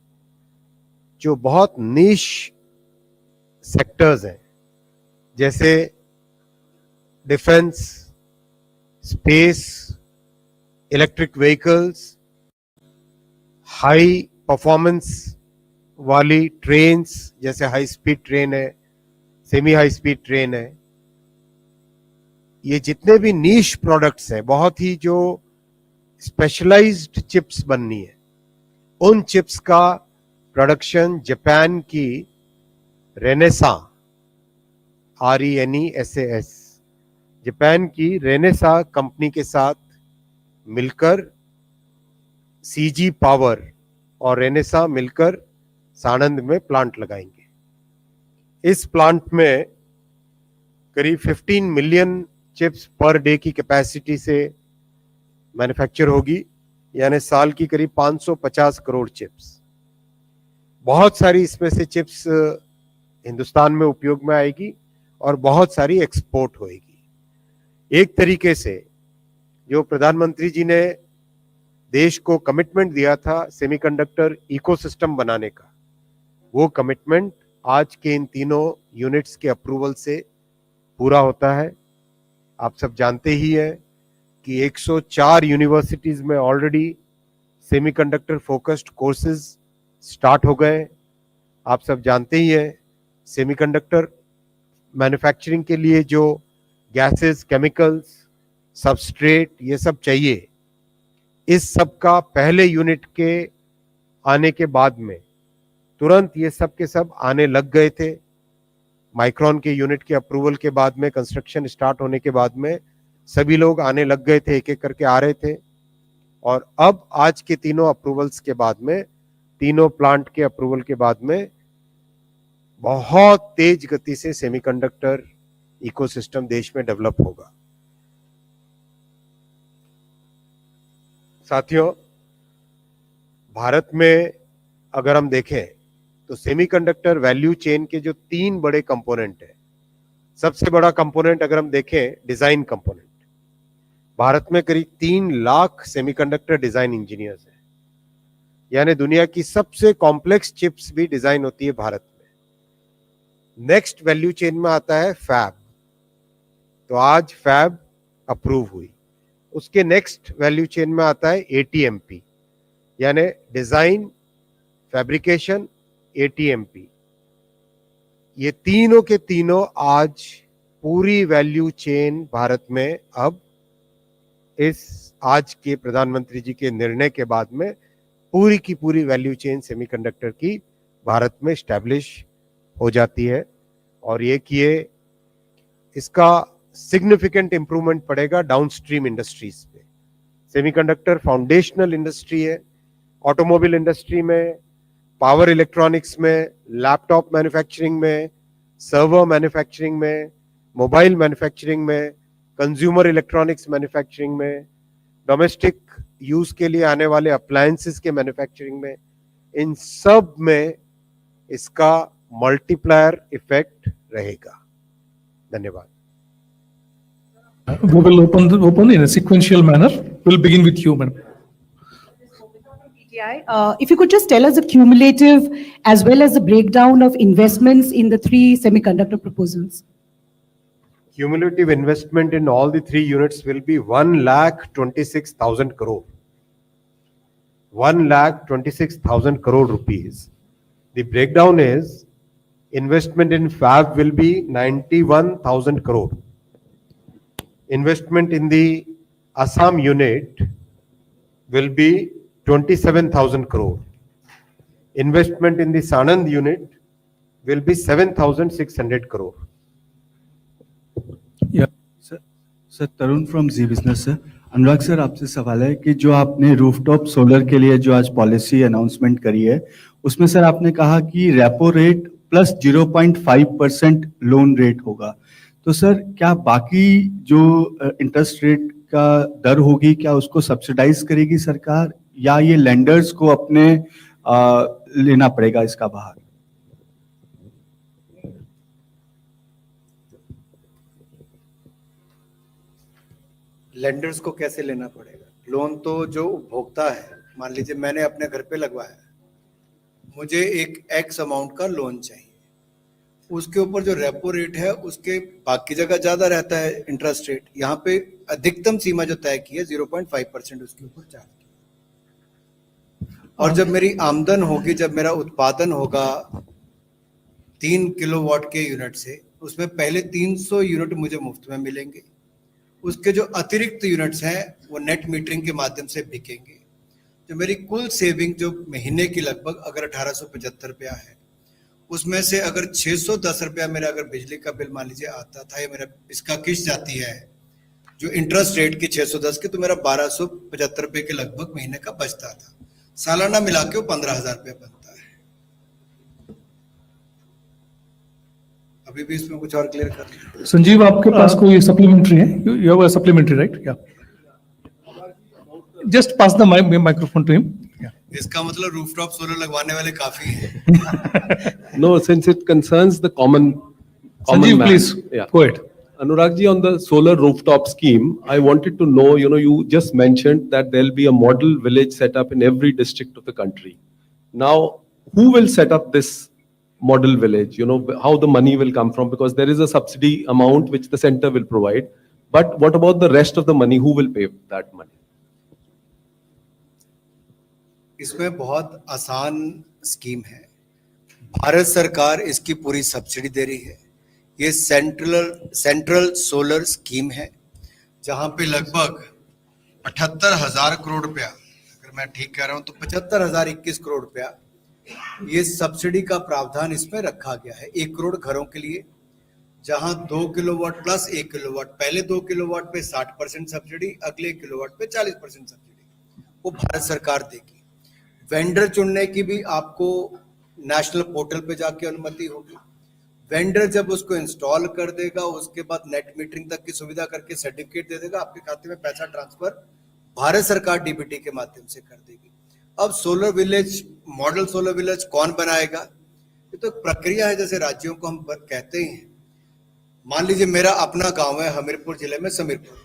Speaker 4: जो बहुत नीश सेक्टर्स हैं, जैसे defence, space, electric vehicles, high performance वाली ट्रेन्स, जैसे हाई स्पीड ट्रेन है, सेमी हाई स्पीड ट्रेन है। ये जितने भी नीश प्रोडक्ट्स हैं, बहुत ही जो स्पेशलाइज्ड चिप्स बननी है, उन चिप्स का प्रोडक्शन जापान की रेनेसा, RENESAS, जापान की रेनेसा कंपनी के साथ मिलकर सीजी पावर और रेनेसा मिलकर साणंद में प्लांट लगाएंगे। इस प्लांट में करीब 15 मिलियन चिप्स पर डे की कैपेसिटी से मैन्युफैक्चर होगी, यानी साल की करीब 550 करोड़ चिप्स। बहुत सारी इसमें से चिप्स हिंदुस्तान में उपयोग में आएगी और बहुत सारी एक्सपोर्ट होएगी। एक तरीके से जो प्रधानमंत्री जी ने देश को कमिटमेंट दिया था सेमीकंडक्टर इकोसिस्टम बनाने का, वो कमिटमेंट आज के इन तीनों यूनिट्स के अप्रूवल से पूरा होता है। आप सब जानते ही हैं कि 104 यूनिवर्सिटीज में already semiconductor focused courses start हो गए। आप सब जानते ही हैं सेमीकंडक्टर मैन्युफैक्चरिंग के लिए जो गैसेस, केमिकल्स, सबस्ट्रेट, ये सब चाहिए, इस सब का पहले यूनिट के आने के बाद में तुरंत ये सब के सब आने लग गए थे। माइक्रोन के यूनिट के अप्रूवल के बाद में, कंस्ट्रक्शन स्टार्ट होने के बाद में सभी लोग आने लग गए थे, एक एक करके आ रहे थे। और अब आज के तीनों अप्रूवल्स के बाद में, तीनों प्लांट के अप्रूवल के बाद में बहुत तेज गति से सेमीकंडक्टर इकोसिस्टम देश में डेवलप होगा। साथियों, भारत में अगर हम देखें तो सेमीकंडक्टर वैल्यू चेन के जो 3 बड़े कंपोनेंट हैं, सबसे बड़ा कंपोनेंट अगर हम देखें डिजाइन कंपोनेंट, भारत में करीब 3 लाख सेमीकंडक्टर डिजाइन इंजीनियर्स हैं, यानी दुनिया की सबसे कॉम्प्लेक्स चिप्स भी डिजाइन होती है भारत में। नेक्स्ट वैल्यू चेन में आता है फैब, तो आज फैब अप्रूव हुई। उसके नेक्स्ट वैल्यू चेन में आता है ATMP, यानी डिजाइन, फैब्रिकेशन, ATMP। ये तीनों के तीनों आज पूरी वैल्यू चेन भारत में अब इस आज के प्रधानमंत्री जी के निर्णय के बाद में पूरी की पूरी वैल्यू चेन सेमीकंडक्टर की भारत में स्टैब्लिश हो जाती है। और ये किए, इसका सिग्निफिकेंट इंप्रूवमेंट पड़ेगा डाउनस्ट्रीम इंडस्ट्रीज पे। सेमीकंडक्टर फाउंडेशनल इंडस्ट्री है, ऑटोमोबाइल इंडस्ट्री में, पावर इलेक्ट्रॉनिक्स में, लैपटॉप मैन्युफैक्चरिंग में, सर्वर मैन्युफैक्चरिंग में, मोबाइल मैन्युफैक्चरिंग में, कंज्यूमर इलेक्ट्रॉनिक्स मैन्युफैक्चरिंग में, डोमेस्टिक यूज के लिए आने वाले अप्लायंसेस के मैन्युफैक्चरिंग में, इन सब में इसका मल्टीप्लायर इफेक्ट रहेगा। धन्यवाद।
Speaker 2: We will open in a sequential manner. We'll begin with you, madam.
Speaker 5: If you could just tell us the cumulative as well as the breakdown of investments in the three semiconductor proposals.
Speaker 4: Cumulative investment in all the three units will be 1,26,000 crore. 1,26,000 crore rupees. The breakdown is investment in fab will be 91,000 crore. Investment in the Assam unit will be 27,000 crore. Investment in the Sanand unit will be 7,600 crore.
Speaker 6: Sir Tarun from Zee Business sir. Anurag sir, आपसे सवाल है कि जो आपने rooftop solar के लिए जो आज पॉलिसी अनाउंसमेंट करी है, उसमें सर आपने कहा कि repo rate plus 0.5% loan rate होगा। तो सर क्या बाकी जो इंटरेस्ट रेट का दर होगी, क्या उसको सब्सिडाइज करेगी सरकार, या ये लेंडर्स को अपने लेना पड़ेगा इसका बाहर?
Speaker 3: लेंडर्स को कैसे लेना पड़ेगा? लोन तो जो उपभोक्ता है, मान लीजिए मैंने अपने घर पे लगवाया, मुझे एक एक्स अमाउंट का लोन चाहिए, उसके ऊपर जो रेपो रेट है उसके बाकी जगह ज्यादा रहता है इंटरेस्ट रेट, यहाँ पे अधिकतम सीमा जो तय की है 0.5% उसके ऊपर चार्ज की। और जब मेरी आमदन होगी, जब मेरा उत्पादन होगा 3 किलोवाट के यूनिट से, उसमें पहले 300 यूनिट मुझे मुफ्त में मिलेंगे, उसके जो अतिरिक्त यूनिट्स हैं वो नेट मीटरिंग के माध्यम से बिकेंगे। जो मेरी कुल सेविंग जो महीने की लगभग अगर 1875 रुपया है, उसमें से अगर 610 रुपया मेरा अगर बिजली का बिल मान लीजिए आता था, या मेरा इसका किस्त जाती है जो इंटरेस्ट रेट की 610 की, तो मेरा 1275 रुपये के लगभग महीने का बचता था। सालाना मिला के वो 15,000 रुपया बनता है। अभी भी इसमें कुछ और क्लियर कर।
Speaker 2: संजीव, आपके पास कोई सप्लीमेंट्री है? You have a supplementary, right? Yeah. Just pass the microphone to him. Yeah.
Speaker 3: इसका मतलब रूफटॉप सोलर लगवाने वाले काफी हैं।
Speaker 7: No, since it concerns the common
Speaker 2: Sanjeev,
Speaker 7: man.
Speaker 2: please,
Speaker 7: Yeah.
Speaker 2: go ahead.
Speaker 7: Anurag ji, on the solar rooftop scheme, I wanted to know, you just mentioned that there'll be a model village set up in every district of the country. Now, who will set up this model village? How the money will come from? Because there is a subsidy amount which the center will provide. But what about the rest of the money? Who will pay that money?
Speaker 3: इसमें बहुत आसान scheme है। भारत सरकार इसकी पूरी subsidy दे रही है। ये सेंट्रल सोलर स्कीम है, जहां पे लगभग 78,000 करोड़ रुपया, अगर मैं ठीक कह रहा हूं तो 75,021 करोड़ रुपया ये सब्सिडी का प्रावधान इसमें रखा गया है 1 करोड़ घरों के लिए, जहां 2 किलोवाट प्लस 1 किलोवाट, पहले 2 किलोवाट पे 60% सब्सिडी, अगले 1 किलोवाट पे 40% सब्सिडी वो भारत सरकार देगी। वेंडर चुनने की भी आपको नेशनल पोर्टल पे जाके अनुमति होगी। वेंडर जब उसको इंस्टॉल कर देगा, उसके बाद नेट मीटरिंग तक की सुविधा करके सर्टिफिकेट दे देगा, आपके खाते में पैसा ट्रांसफर भारत सरकार डीबीटी के माध्यम से कर देगी। अब solar village, model solar village कौन बनाएगा? ये तो प्रक्रिया है, जैसे राज्यों को हम कहते ही हैं। मान लीजिए मेरा अपना गांव है हमीरपुर जिले में समीरपुर,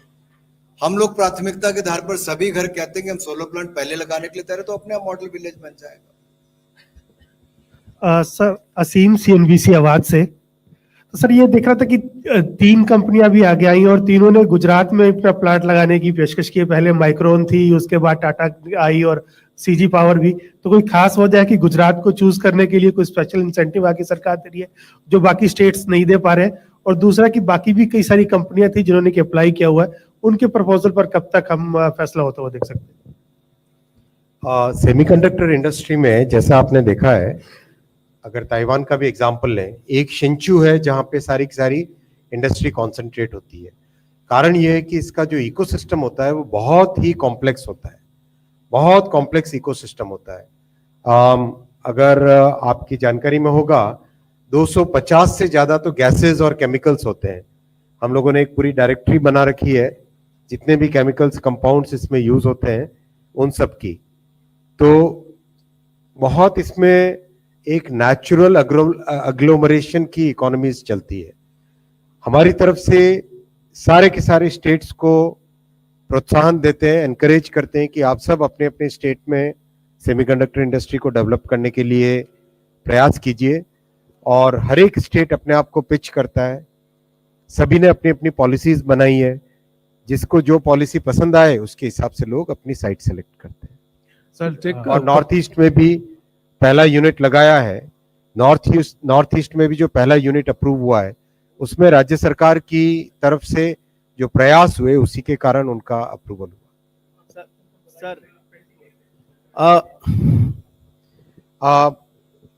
Speaker 3: हम लोग प्राथमिकता के आधार पर सभी घर कहते हैं कि हम सोलर प्लांट पहले लगाने के लिए तैयार है, तो अपने आप मॉडल विलेज बन जाएगा।
Speaker 8: सर, असीम CNBC आवाज से। तो सर ये देख रहा था कि 3 कंपनियां भी आगे आई और तीनों ने गुजरात में अपना प्लांट लगाने की पेशकश की। पहले माइक्रोन थी, उसके बाद टाटा आई और CG पावर भी। तो कोई खास वजह है कि गुजरात को चूज करने के लिए कोई स्पेशल इंसेंटिव आगे सरकार दे रही है जो बाकी स्टेट्स नहीं दे पा रहे? और दूसरा कि बाकी भी कई सारी कंपनियां थी जिन्होंने कि अप्लाई किया हुआ है, उनके प्रपोजल पर कब तक हम फैसला होता हुआ देख सकते हैं?
Speaker 4: सेमीकंडक्टर इंडस्ट्री में जैसा आपने देखा है, अगर ताइवान का भी एग्जांपल लें, एक शिंचू है जहां पे सारी की सारी इंडस्ट्री कॉन्सेंट्रेट होती है। कारण ये है कि इसका जो इकोसिस्टम होता है वो बहुत ही कॉम्प्लेक्स होता है, बहुत कॉम्प्लेक्स इकोसिस्टम होता है। अगर आपकी जानकारी में होगा, 250 से ज्यादा तो गैसेस और केमिकल्स होते हैं हम लोगों ने एक पूरी डायरेक्टरी बना रखी है, जितने भी केमिकल्स कंपाउंड्स इसमें यूज होते हैं उन सब की। तो बहुत इसमें एक नेचुरल अग्लोमरेशन की इकोनॉमीज चलती है। हमारी तरफ से सारे के सारे स्टेट्स को प्रोत्साहन देते हैं, एनकरेज करते हैं कि आप सब अपने अपने स्टेट में सेमीकंडक्टर इंडस्ट्री को डेवलप करने के लिए प्रयास कीजिए। और हर एक स्टेट अपने आप को पिच करता है, सभी ने अपनी अपनी पॉलिसीज बनाई है, जिसको जो पॉलिसी पसंद आए उसके हिसाब से लोग अपनी साइट सेलेक्ट करते हैं।
Speaker 2: सर
Speaker 4: और नॉर्थ ईस्ट में भी पहला यूनिट लगाया है। नॉर्थ ईस्ट में भी जो पहला यूनिट अप्रूव हुआ है, उसमें राज्य सरकार की तरफ से जो प्रयास हुए उसी के कारण उनका अप्रूवल हुआ।
Speaker 6: सर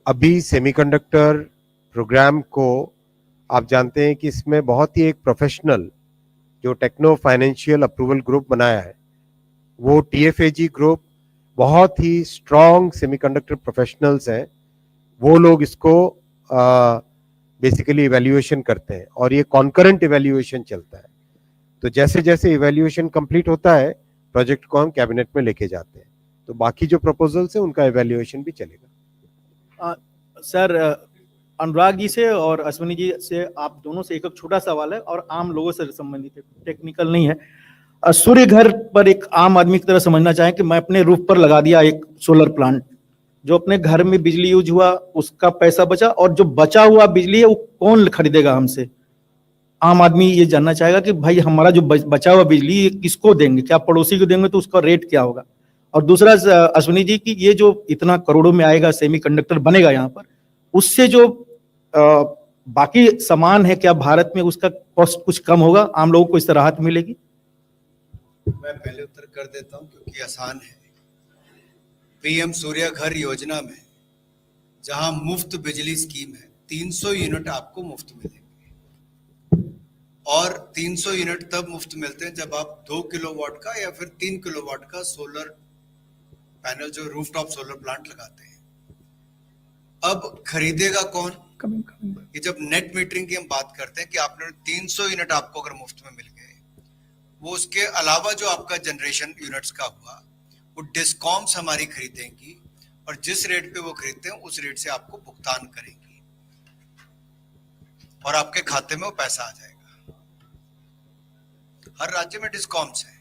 Speaker 4: अभी सेमीकंडक्टर प्रोग्राम को आप जानते हैं कि इसमें बहुत ही एक प्रोफेशनल जो टेक्नो फाइनेंशियल अप्रूवल ग्रुप बनाया है, वो TFAG ग्रुप बहुत ही स्ट्रॉन्ग सेमीकंडक्टर प्रोफेशनल्स हैं। वो लोग इसको बेसिकली इवैल्यूएशन करते हैं और ये कॉन्करेंट इवैल्यूएशन चलता है। तो जैसे जैसे इवैल्यूएशन कंप्लीट होता है, प्रोजेक्ट को हम कैबिनेट में लेके जाते हैं, तो बाकी जो प्रपोजल्स है उनका इवैल्यूएशन भी चलेगा।
Speaker 6: सर अनुराग जी से और अश्विनी जी से, आप दोनों से एक छोटा सवाल है और आम लोगों से संबंधित है, टेक्निकल नहीं है। सूर्य घर पर एक आम आदमी की तरह समझना चाहें कि मैं अपने रूफ पर लगा दिया एक सोलर प्लांट, जो अपने घर में बिजली यूज हुआ उसका पैसा बचा, और जो बचा हुआ बिजली है वो कौन खरीदेगा हमसे? आम आदमी ये जानना चाहेगा कि भाई हमारा जो बचा हुआ बिजली ये किसको देंगे, क्या पड़ोसी को देंगे, तो उसका रेट क्या होगा? और दूसरा अश्विनी जी की ये जो इतना करोड़ों में आएगा सेमीकंडक्टर बनेगा यहाँ पर, उससे जो बाकी सामान है, क्या भारत में उसका कॉस्ट कुछ कम होगा, आम लोगों को इससे राहत मिलेगी?
Speaker 3: मैं पहले उत्तर कर देता हूं क्योंकि आसान है। PM सूर्य घर योजना में जहां मुफ्त बिजली स्कीम है, 300 यूनिट आपको मुफ्त मिलेंगे, और 300 यूनिट तब मुफ्त मिलते हैं जब आप 2 किलोवाट का या फिर 3 किलोवाट का सोलर पैनल, जो रूफटॉप सोलर प्लांट लगाते हैं। अब खरीदेगा कौन? ये जब नेट मीटरिंग की हम बात करते हैं कि आपने 300 यूनिट आपको अगर मुफ्त में मिल गए, वो उसके अलावा जो आपका जनरेशन यूनिट्स का हुआ वो डिस्कॉम्स हमारी खरीदेंगी, और जिस रेट पे वो खरीदते हैं उस रेट से आपको भुगतान करेंगी और आपके खाते में वो पैसा आ जाएगा। हर राज्य में डिस्कॉम्स है,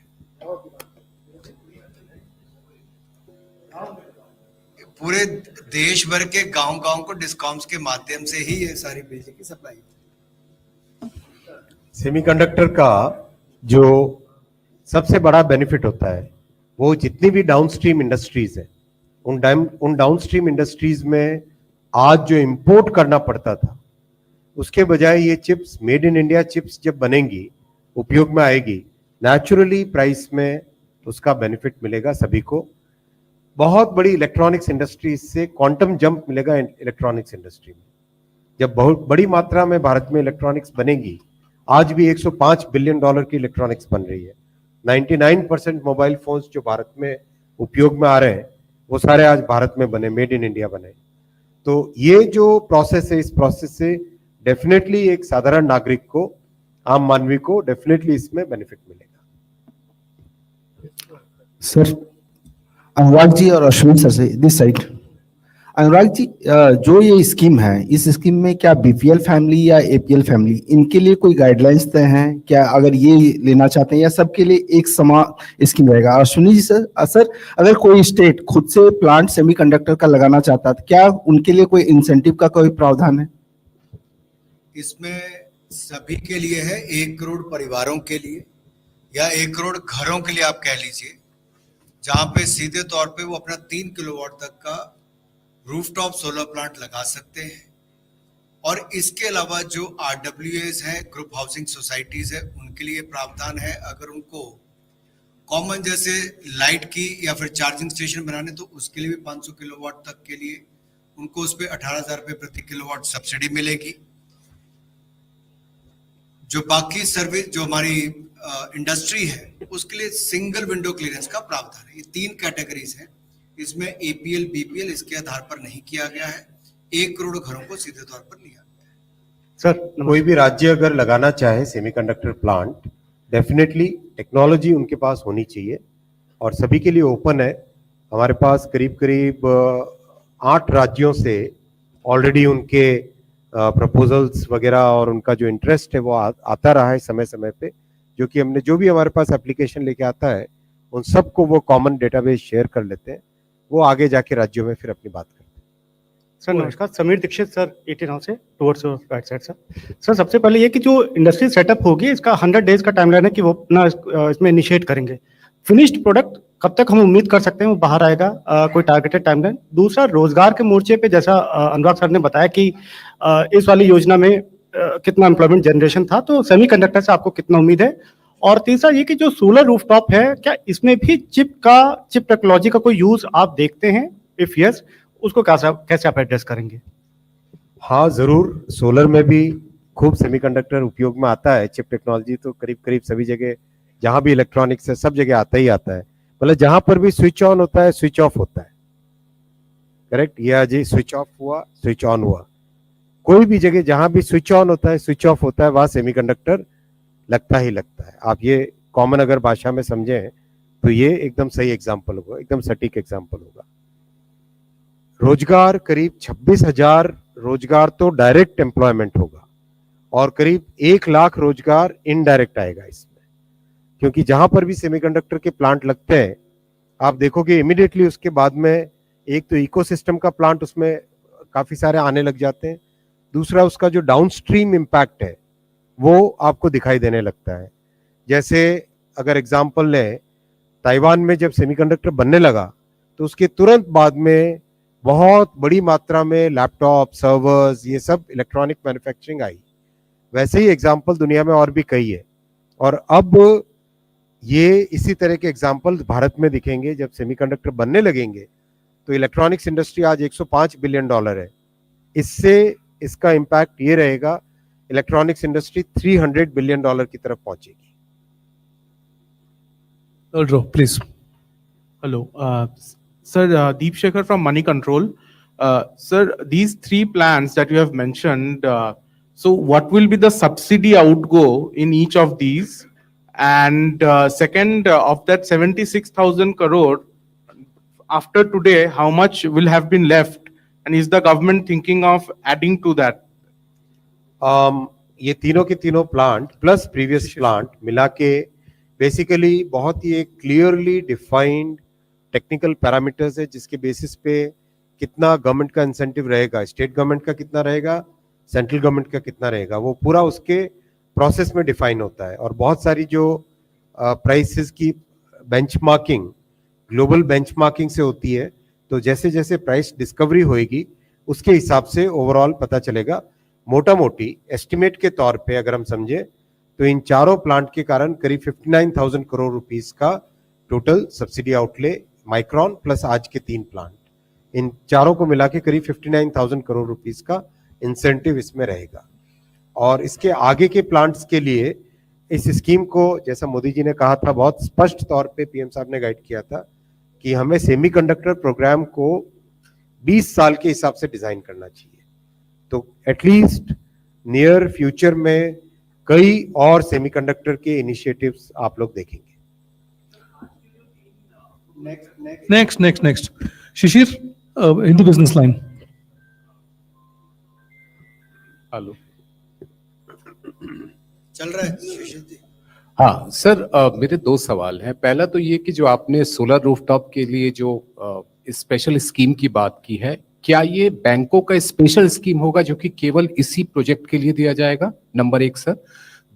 Speaker 3: पूरे देश भर के गांव-गांव को डिस्कॉम्स के माध्यम से ही ये सारी बिजली की सप्लाई।
Speaker 4: सेमीकंडक्टर का जो सबसे बड़ा बेनिफिट होता है, वो जितनी भी डाउनस्ट्रीम इंडस्ट्रीज है, उन डाउनस्ट्रीम इंडस्ट्रीज में आज जो इंपोर्ट करना पड़ता था, उसके बजाय ये chips, made in India chips जब बनेंगी, उपयोग में आएगी, नेचुरली प्राइस में उसका बेनिफिट मिलेगा सभी को। बहुत बड़ी इलेक्ट्रॉनिक्स इंडस्ट्री से क्वांटम जंप मिलेगा इलेक्ट्रॉनिक्स इंडस्ट्री में। जब बहुत बड़ी मात्रा में भारत में इलेक्ट्रॉनिक्स बनेगी, आज भी $105 बिलियन की इलेक्ट्रॉनिक्स बन रही है। 99% मोबाइल फोन्स जो भारत में उपयोग में आ रहे हैं, वो सारे आज भारत में बने, मेड इन इंडिया बने। तो ये जो प्रोसेस है, इस प्रोसेस से डेफिनेटली एक साधारण नागरिक को, आम मानवी को डेफिनेटली इसमें बेनिफिट मिलेगा।
Speaker 9: सर अनुराग जी और अश्विन सर से दिस साइड। अनुराग जी, जो ये स्कीम है, इस स्कीम में क्या BPL फैमिली या APL फैमिली, इनके लिए कोई गाइडलाइंस तय हैं क्या? अगर ये लेना चाहते हैं या सबके लिए एक समान स्कीम रहेगा? अश्विनी जी सर, अगर कोई स्टेट खुद से प्लांट सेमीकंडक्टर का लगाना चाहता है, क्या उनके लिए कोई इंसेंटिव का कोई प्रावधान है?
Speaker 3: इसमें सभी के लिए है, 1 करोड़ परिवारों के लिए या 1 करोड़ घरों के लिए आप कह लीजिए, जहां पे सीधे तौर पे वो अपना 3 किलोवाट तक का रूफटॉप सोलर प्लांट लगा सकते हैं। और इसके अलावा जो RWAs हैं, ग्रुप हाउसिंग सोसाइटीज है, उनके लिए प्रावधान है। अगर उनको कॉमन जैसे लाइट की या फिर चार्जिंग स्टेशन बनाने, तो उसके लिए भी 500 किलोवाट तक के लिए उनको उस पर 18,000 रुपये प्रति किलोवाट सब्सिडी मिलेगी। जो बाकी सर्विस, जो हमारी इंडस्ट्री है, उसके लिए सिंगल विंडो क्लियरेंस का प्रावधान है। ये 3 कैटेगरीज हैं, इसमें APL BPL इसके आधार पर नहीं किया गया है। 1 करोड़ घरों को सीधे तौर पर लिया गया है।
Speaker 6: सर
Speaker 4: कोई भी राज्य अगर लगाना चाहे सेमीकंडक्टर प्लांट, डेफिनेटली टेक्नोलॉजी उनके पास होनी चाहिए और सभी के लिए ओपन है। हमारे पास करीब करीब 8 राज्यों से ऑलरेडी उनके प्रपोजल्स वगैरह और उनका जो इंटरेस्ट है वो आता रहा है समय समय पे, जो कि हमने जो भी हमारे पास एप्लीकेशन लेके आता है उन सबको वो कॉमन डेटाबेस शेयर कर लेते हैं, वो आगे जाके राज्यों में फिर अपनी बात करते हैं।
Speaker 6: सर नमस्कार, समीर दीक्षित सर, 18 से towards right side sir. Sir सबसे पहले ये कि जो इंडस्ट्री सेटअप होगी इसका 100 डेज का टाइमलाइन है कि वो अपना इसमें इनिशिएट करेंगे। फिनिश्ड प्रोडक्ट कब तक हम उम्मीद कर सकते हैं वो बाहर आएगा, कोई टारगेटेड टाइमलाइन? दूसरा, रोजगार के मोर्चे पे जैसा अनुराग सर ने बताया कि इस वाली योजना में कितना एम्प्लॉयमेंट जनरेशन था, तो सेमीकंडक्टर से आपको कितना उम्मीद है? और तीसरा ये कि जो सोलर रूफटॉप है, क्या इसमें भी चिप टेक्नोलॉजी का कोई यूज आप देखते हैं? इफ यस, उसको कैसे आप एड्रेस करेंगे?
Speaker 4: हाँ जरूर, सोलर में भी खूब सेमीकंडक्टर उपयोग में आता है। चिप टेक्नोलॉजी तो करीब करीब सभी जगह, जहां भी इलेक्ट्रॉनिक्स है सब जगह आता ही आता है। मतलब जहां पर भी स्विच ऑन होता है स्विच ऑफ होता है, करेक्ट? ये जी स्विच ऑफ हुआ स्विच ऑन हुआ, कोई भी जगह जहां भी स्विच ऑन होता है स्विच ऑफ होता है वहां सेमीकंडक्टर लगता ही लगता है। आप ये कॉमन अगर भाषा में समझें तो ये एकदम सही एग्जाम्पल होगा, एकदम सटीक एग्जाम्पल होगा। रोजगार करीब 26,000 रोजगार तो डायरेक्ट एम्प्लॉयमेंट होगा और करीब 1 लाख रोजगार इनडायरेक्ट आएगा इसमें, क्योंकि जहां पर भी सेमीकंडक्टर के प्लांट लगते हैं आप देखोगे इमीडिएटली उसके बाद में एक तो इकोसिस्टम का प्लांट उसमें काफी सारे आने लग जाते हैं, दूसरा उसका जो डाउनस्ट्रीम इम्पैक्ट है वो आपको दिखाई देने लगता है। जैसे अगर एग्जांपल लें, ताइवान में जब सेमीकंडक्टर बनने लगा तो उसके तुरंत बाद में बहुत बड़ी मात्रा में लैपटॉप, सर्वर्स, ये सब इलेक्ट्रॉनिक मैन्युफैक्चरिंग आई। वैसे ही एग्जांपल दुनिया में और भी कई है और अब ये इसी तरह के एग्जांपल भारत में दिखेंगे। जब सेमीकंडक्टर बनने लगेंगे तो इलेक्ट्रॉनिक्स इंडस्ट्री आज $105 बिलियन है, इससे इसका इम्पैक्ट ये रहेगा इलेक्ट्रॉनिक्स इंडस्ट्री $300 बिलियन की तरफ पहुंचेगी।
Speaker 2: Please.
Speaker 10: Hello, sir. Deep Shekhar from Money Control. Sir, these 3 plans that you have mentioned. So, what will be the subsidy outgo in each of these? And second, of that 76,000 crore, after today, how much will have been left? And is the government thinking of adding to that?
Speaker 4: ये तीनों के तीनों plant plus previous plant मिला के basically बहुत ही एक clearly defined technical parameters है, जिसके बेसिस पे कितना गवर्नमेंट का इंसेंटिव रहेगा, स्टेट गवर्नमेंट का कितना रहेगा, सेंट्रल गवर्नमेंट का कितना रहेगा, वो पूरा उसके प्रोसेस में डिफाइन होता है। और बहुत सारी जो प्राइसेस की बेंचमार्किंग ग्लोबल बेंचमार्किंग से होती है, तो जैसे जैसे प्राइस डिस्कवरी होएगी उसके हिसाब से ओवरऑल पता चलेगा। मोटा मोटी एस्टिमेट के तौर पे अगर हम समझे तो इन चारों प्लांट के कारण करीब 59,000 करोड़ रुपीस का total subsidy outlay, micron plus आज के 3 प्लांट, इन चारों को मिला के करीब 59,000 करोड़ रुपीस का इंसेंटिव इसमें रहेगा। और इसके आगे के प्लांट्स के लिए इस स्कीम को, जैसा मोदी जी ने कहा था, बहुत स्पष्ट तौर पे पीएम साहब ने गाइड किया था कि हमें सेमीकंडक्टर प्रोग्राम को 20 साल के हिसाब से डिजाइन करना चाहिए। तो एटलीस्ट नियर फ्यूचर में कई और सेमीकंडक्टर के इनिशिएटिव्स आप लोग देखेंगे।
Speaker 2: नेक्स्ट शिशिर, हिंदू बिजनेस लाइन।
Speaker 7: हेलो,
Speaker 3: चल रहा है शिशिर जी?
Speaker 7: हाँ सर, मेरे 2 सवाल हैं। पहला तो ये कि जो आपने सोलर रूफटॉप के लिए जो स्पेशल स्कीम की बात की है, क्या ये बैंकों का स्पेशल स्कीम होगा जो कि केवल इसी प्रोजेक्ट के लिए दिया जाएगा? Number 1 sir.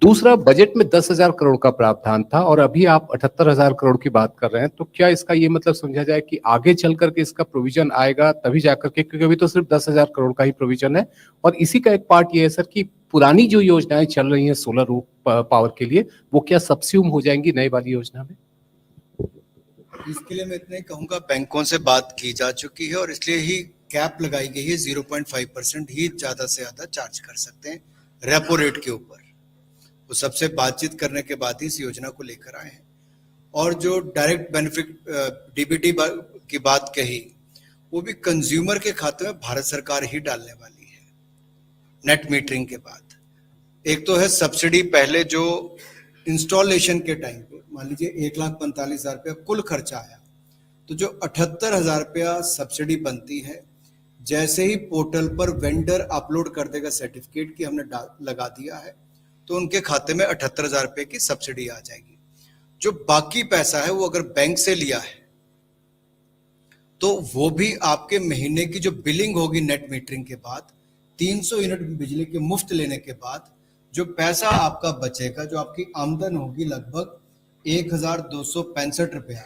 Speaker 7: दूसरा, बजट में 10,000 करोड़ का प्रावधान था और अभी आप 78,000 करोड़ की बात कर रहे हैं, तो क्या इसका ये मतलब समझा जाए कि आगे चल करके इसका प्रोविजन आएगा तभी जाकर के, क्योंकि अभी तो सिर्फ 10,000 करोड़ का ही प्रोविजन है? और इसी का एक पार्ट ये है सर कि पुरानी जो योजनाएं चल रही हैं सोलर रूफ पावर के लिए, वो क्या सबस्यूम हो जाएंगी नई वाली योजना में?
Speaker 3: इसके लिए मैं इतना ही कहूंगा, बैंकों से बात की जा चुकी है और इसलिए ही कैप लगाई गई है। 0.5% ही ज्यादा से ज्यादा चार्ज कर सकते हैं रेपो रेट के ऊपर। वो सबसे बातचीत करने के बाद ही इस योजना को लेकर आए हैं। और जो डायरेक्ट बेनिफिट डीबीटी की बात कही, वो भी कंज्यूमर के खाते में भारत सरकार ही डालने वाली है नेट मीटरिंग के बाद। एक तो है सब्सिडी, पहले जो इंस्टॉलेशन के टाइम पे मान लीजिए 1,45,000 रुपया कुल खर्चा आया, तो जो 78,000 रुपया सब्सिडी बनती है, जैसे ही पोर्टल पर वेंडर अपलोड कर देगा सर्टिफिकेट कि हमने लगा दिया है, तो उनके खाते में 78,000 रुपये की सब्सिडी आ जाएगी। जो बाकी पैसा है वो अगर बैंक से लिया है तो वो भी आपके महीने की जो बिलिंग होगी नेट मीटरिंग के बाद 300 यूनिट बिजली के मुफ्त लेने के बाद जो पैसा आपका बचेगा, जो आपकी आमदन होगी लगभग 1,265 रुपया,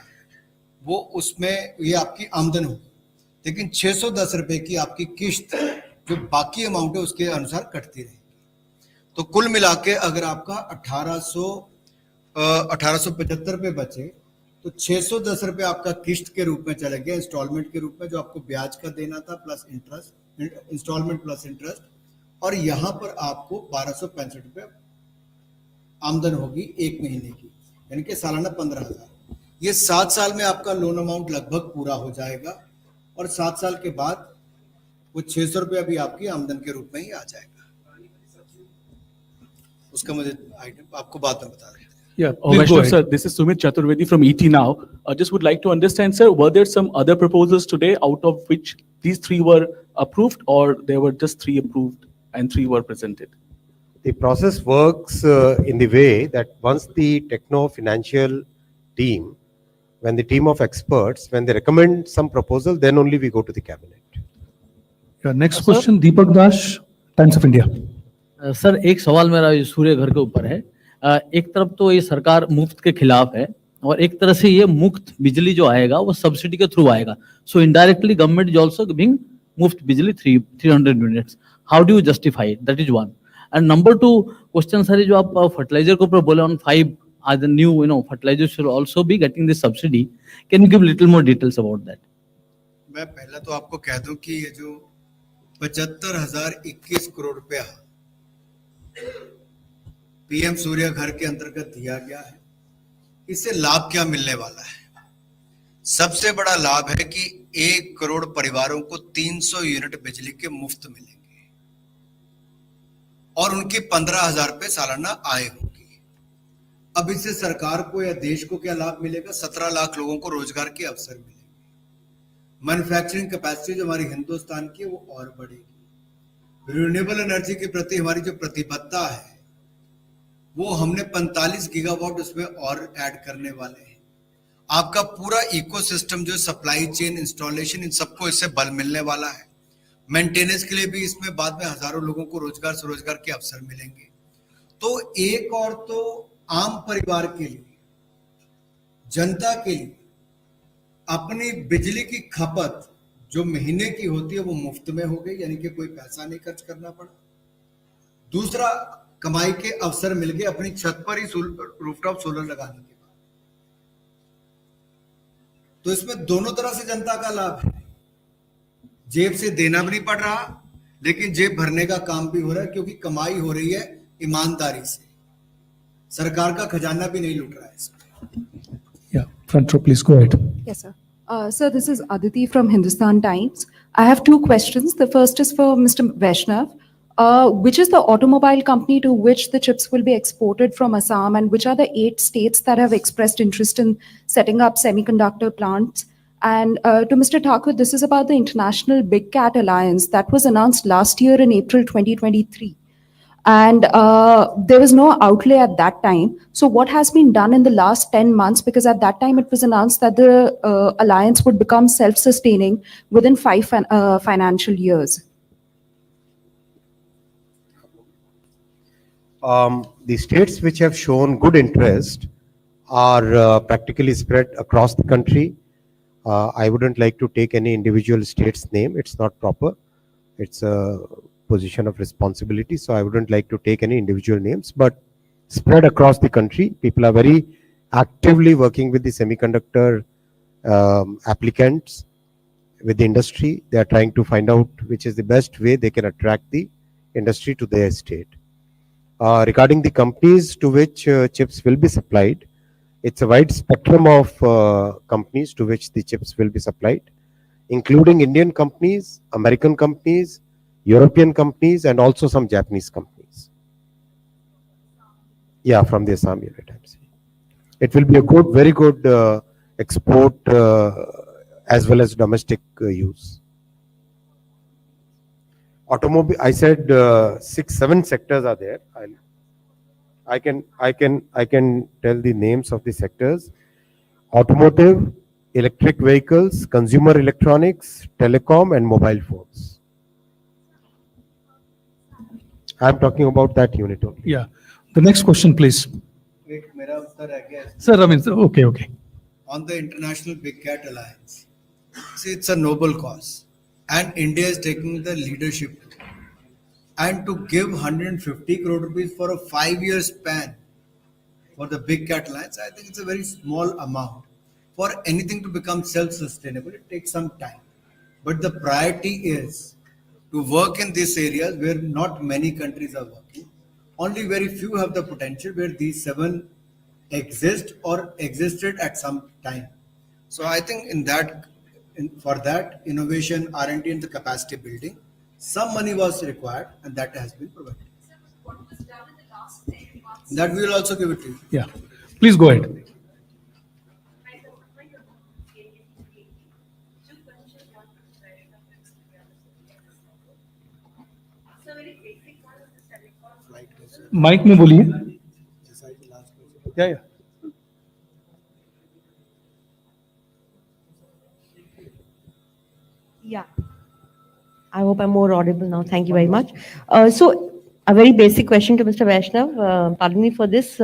Speaker 3: वो उसमें ये आपकी आमदन होगी, लेकिन 610 रुपए की आपकी किस्त जो बाकी अमाउंट है उसके अनुसार कटती रहेगी। तो कुल मिला के अगर आपका 1875 रुपए बचे तो 610 रुपए आपका किस्त के रूप में चले गया, इंस्टॉलमेंट के रूप में, जो आपको ब्याज का देना था plus interest, installment plus interest, और यहां पर आपको 1,265 रुपए आमदन होगी एक महीने की, यानी कि सालाना 15,000। ये 7 साल में आपका लोन अमाउंट लगभग पूरा हो जाएगा और 7 साल के बाद वो 600 रुपया भी आपकी आमदन के रूप में ही आ जाएगा। उसका मुझे आइटम आपको बाद में बता दें।
Speaker 2: Yeah,
Speaker 11: Oh,
Speaker 2: please go
Speaker 11: Vaishnav,
Speaker 2: ahead.
Speaker 11: sir, this is Sumit Chaturvedi from ET Now. I just would like to understand, sir, were there some other proposals today out of which these three were approved, or there were just three approved and three were presented?
Speaker 4: The process works in the way that once the techno-financial team, when the team of experts, when they recommend some proposal, then only we go to the cabinet.
Speaker 8: Yeah, next question, Deepak Dash, Times of India.
Speaker 12: Sir एक सवाल मेरा सूर्य घर के ऊपर है। एक तरफ तो ये सरकार मुफ्त के खिलाफ है और एक तरह से ये मुफ्त बिजली जो आएगा वो सब्सिडी के थ्रू आएगा, so indirectly government is also giving मुफ्त बिजली 300 units. How do you justify it? That is one. And number two question sir, जो आप फर्टिलाइजर के ऊपर बोले on 5 as the new fertilizer should also be getting this subsidy, can you give little more details about that?
Speaker 3: मैं पहला तो आपको कह दूं कि ये जो 75,021 करोड़ रुपया पीएम सूर्य घर के अंतर्गत दिया गया है, इससे लाभ क्या मिलने वाला है? सबसे बड़ा लाभ है कि 1 करोड़ परिवारों को 300 यूनिट बिजली के मुफ्त मिलेंगे और उनकी 15,000 रुपए सालाना आय होगी। अब इससे सरकार को या देश को क्या लाभ मिलेगा? 17 लाख लोगों को रोजगार के अवसर मिलेंगे। मैन्युफैक्चरिंग कैपेसिटी जो हमारी हिंदुस्तान की है वो और बढ़ेगी। रिन्यूएबल एनर्जी के प्रति हमारी जो प्रतिबद्धता है वो हमने 45 गीगावाट उसमें और ऐड करने वाले हैं। आपका पूरा इकोसिस्टम जो सप्लाई चेन, इंस्टॉलेशन, इन सबको इससे बल मिलने वाला है। मेंटेनेंस के लिए भी इसमें बाद में हजारों लोगों को रोजगार स्वरोजगार के अवसर मिलेंगे। तो एक और तो आम परिवार के लिए, जनता के लिए अपनी बिजली की खपत जो महीने की होती है वो मुफ्त में हो गई, यानी कि कोई पैसा नहीं खर्च करना पड़ा। दूसरा, कमाई के अवसर मिल गए अपनी छत पर ही रूफटॉप सोलर लगाने के बाद। तो इसमें दोनों तरह से जनता का लाभ है। जेब से देना भी नहीं पड़ रहा, लेकिन जेब भरने का काम भी हो रहा है, क्योंकि कमाई हो रही है ईमानदारी से। सरकार का खजाना भी नहीं लूट रहा है इसमें।
Speaker 8: Yeah, front row, please go ahead.
Speaker 13: Yes, sir. Sir, this is Aditi from Hindustan Times. I have two questions. The first is for Mr. Vaishnav. Which is the automobile company to which the chips will be exported from Assam, and which are the 8 states that have expressed interest in setting up semiconductor plants? And to Mr. Thakur, this is about the International Big Cat Alliance that was announced last year in April 2023. And there was no outlay at that time. So what has been done in the last 10 months? Because at that time it was announced that the alliance would become self-sustaining within 5 financial years.
Speaker 4: The states which have shown good interest are practically spread across the country. I wouldn't like to take any individual state's name. It's not proper. It's a position of responsibility, so I wouldn't like to take any individual names, but spread across the country. People are very actively working with the semiconductor applicants, with the industry. They are trying to find out which is the best way they can attract the industry to their state. Regarding the companies to which chips will be supplied, it's a wide spectrum of companies to which the chips will be supplied, including Indian companies, American companies, European companies, and also some Japanese companies. Yeah, from the Assam unit, I'm saying. It will be a good, very good export as well as domestic use. Automobile, I said 6-7 sectors are there. I can tell the names of the sectors: automotive, electric vehicles, consumer electronics, telecom, and mobile phones. I'm talking about that unit only.
Speaker 2: Yeah. The next question, please.
Speaker 3: Wait, मेरा उत्तर है क्या?
Speaker 2: Sir, I mean, okay.
Speaker 3: On the International Big Cat Alliance, see, it's a noble cause, and India is taking the leadership. And to give 150 crore rupees for a 5-year span for the Big Cat Alliance, I think it's a very small amount. For anything to become self-sustainable, it takes some time. But the priority is to work in these areas where not many countries are working. Only very few have the potential where these 7 exist or existed at some time. So I think for that innovation, R&D and the capacity building, some money was required and that has been provided. That we will also give it to you.
Speaker 2: Yeah. Please go ahead. Mike में बोलिए. Yeah.
Speaker 14: Yeah. I hope I'm more audible now. Thank you very much. So a very basic question to Mr. Vaishnav. Pardon me for this.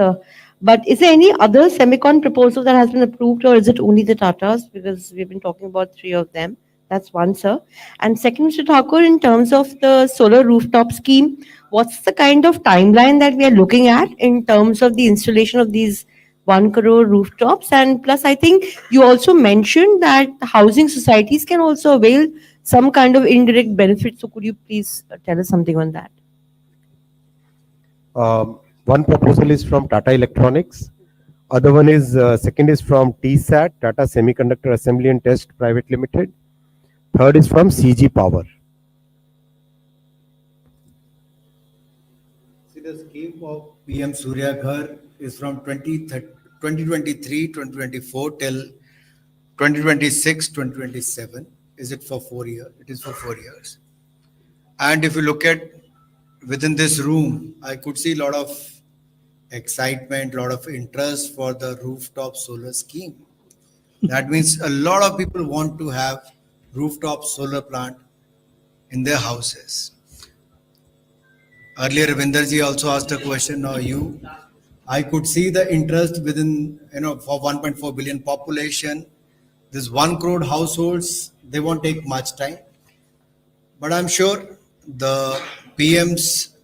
Speaker 14: But is there any other semicon proposal that has been approved, or is it only the Tatas? Because we've been talking about 3 of them. That's one, sir. And second, Mr. Thakur, in terms of the solar rooftop scheme, what's the kind of timeline that we are looking at in terms of the installation of these 1 crore rooftops? And plus, I think you also mentioned that housing societies can also avail some kind of indirect benefit. So could you please tell us something on that?
Speaker 4: One proposal is from Tata Electronics. Other one is, second is from TSAT, Tata Semiconductor Assembly and Test Private Limited. Third is from CG Power.
Speaker 3: See, the scheme of PM Surya Ghar is from 2023, 2024 till 2026, 2027. Is it for 4 years? It is for 4 years. And if you look at within this room, I could see a lot of excitement, a lot of interest for the rooftop solar scheme. That means a lot of people want to have rooftop solar plant in their houses. Earlier, Ravinderji also asked a question. Now I could see the interest within, for 1.4 billion population, this 1 crore households, they won't take much time. But I'm sure the PM's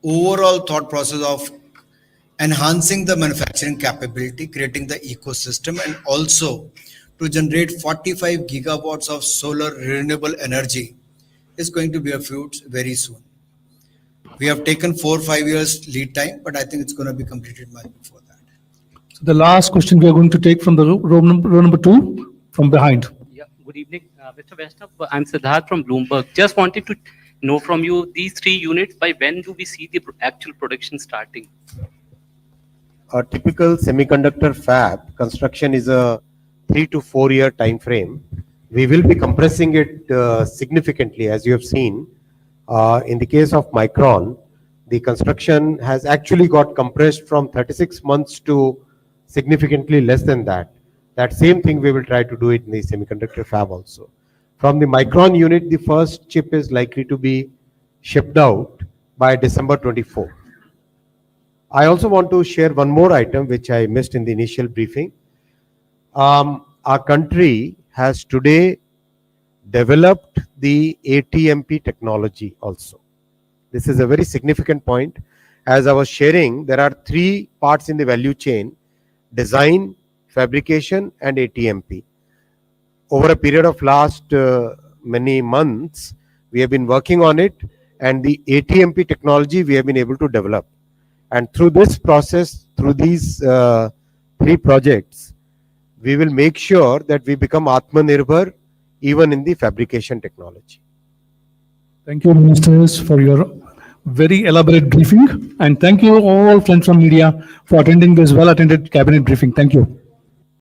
Speaker 3: overall thought process of enhancing the manufacturing capability, creating the ecosystem, and also to generate 45 gigawatts of solar renewable energy is going to bear fruits very soon. We have taken 4 or 5 years lead time, but I think it's going to be completed much before that.
Speaker 2: So the last question we are going to take from the row number 2 from behind.
Speaker 15: Yeah, good evening, Mr. Vaishnav. I'm Siddharth from Bloomberg. Just wanted to know from you these 3 units, by when do we see the actual production starting?
Speaker 4: A typical semiconductor fab construction is a 3 to 4 year time frame. We will be compressing it significantly, as you have seen. In the case of Micron, the construction has actually got compressed from 36 months to significantly less than that. That same thing we will try to do it in the semiconductor fab also. From the Micron unit, the first chip is likely to be shipped out by December 24. I also want to share one more item which I missed in the initial briefing. Our country has today developed the ATMP technology also. This is a very significant point. As I was sharing, there are 3 parts in the value chain: design, fabrication, and ATMP. Over a period of last many months, we have been working on it, and the ATMP technology we have been able to develop. And through this process, through these 3 projects, we will make sure that we become Atmanirbhar even in the fabrication technology.
Speaker 2: Thank you, ministers, for your very elaborate briefing. And thank you all friends from media for attending this well-attended cabinet briefing. Thank you.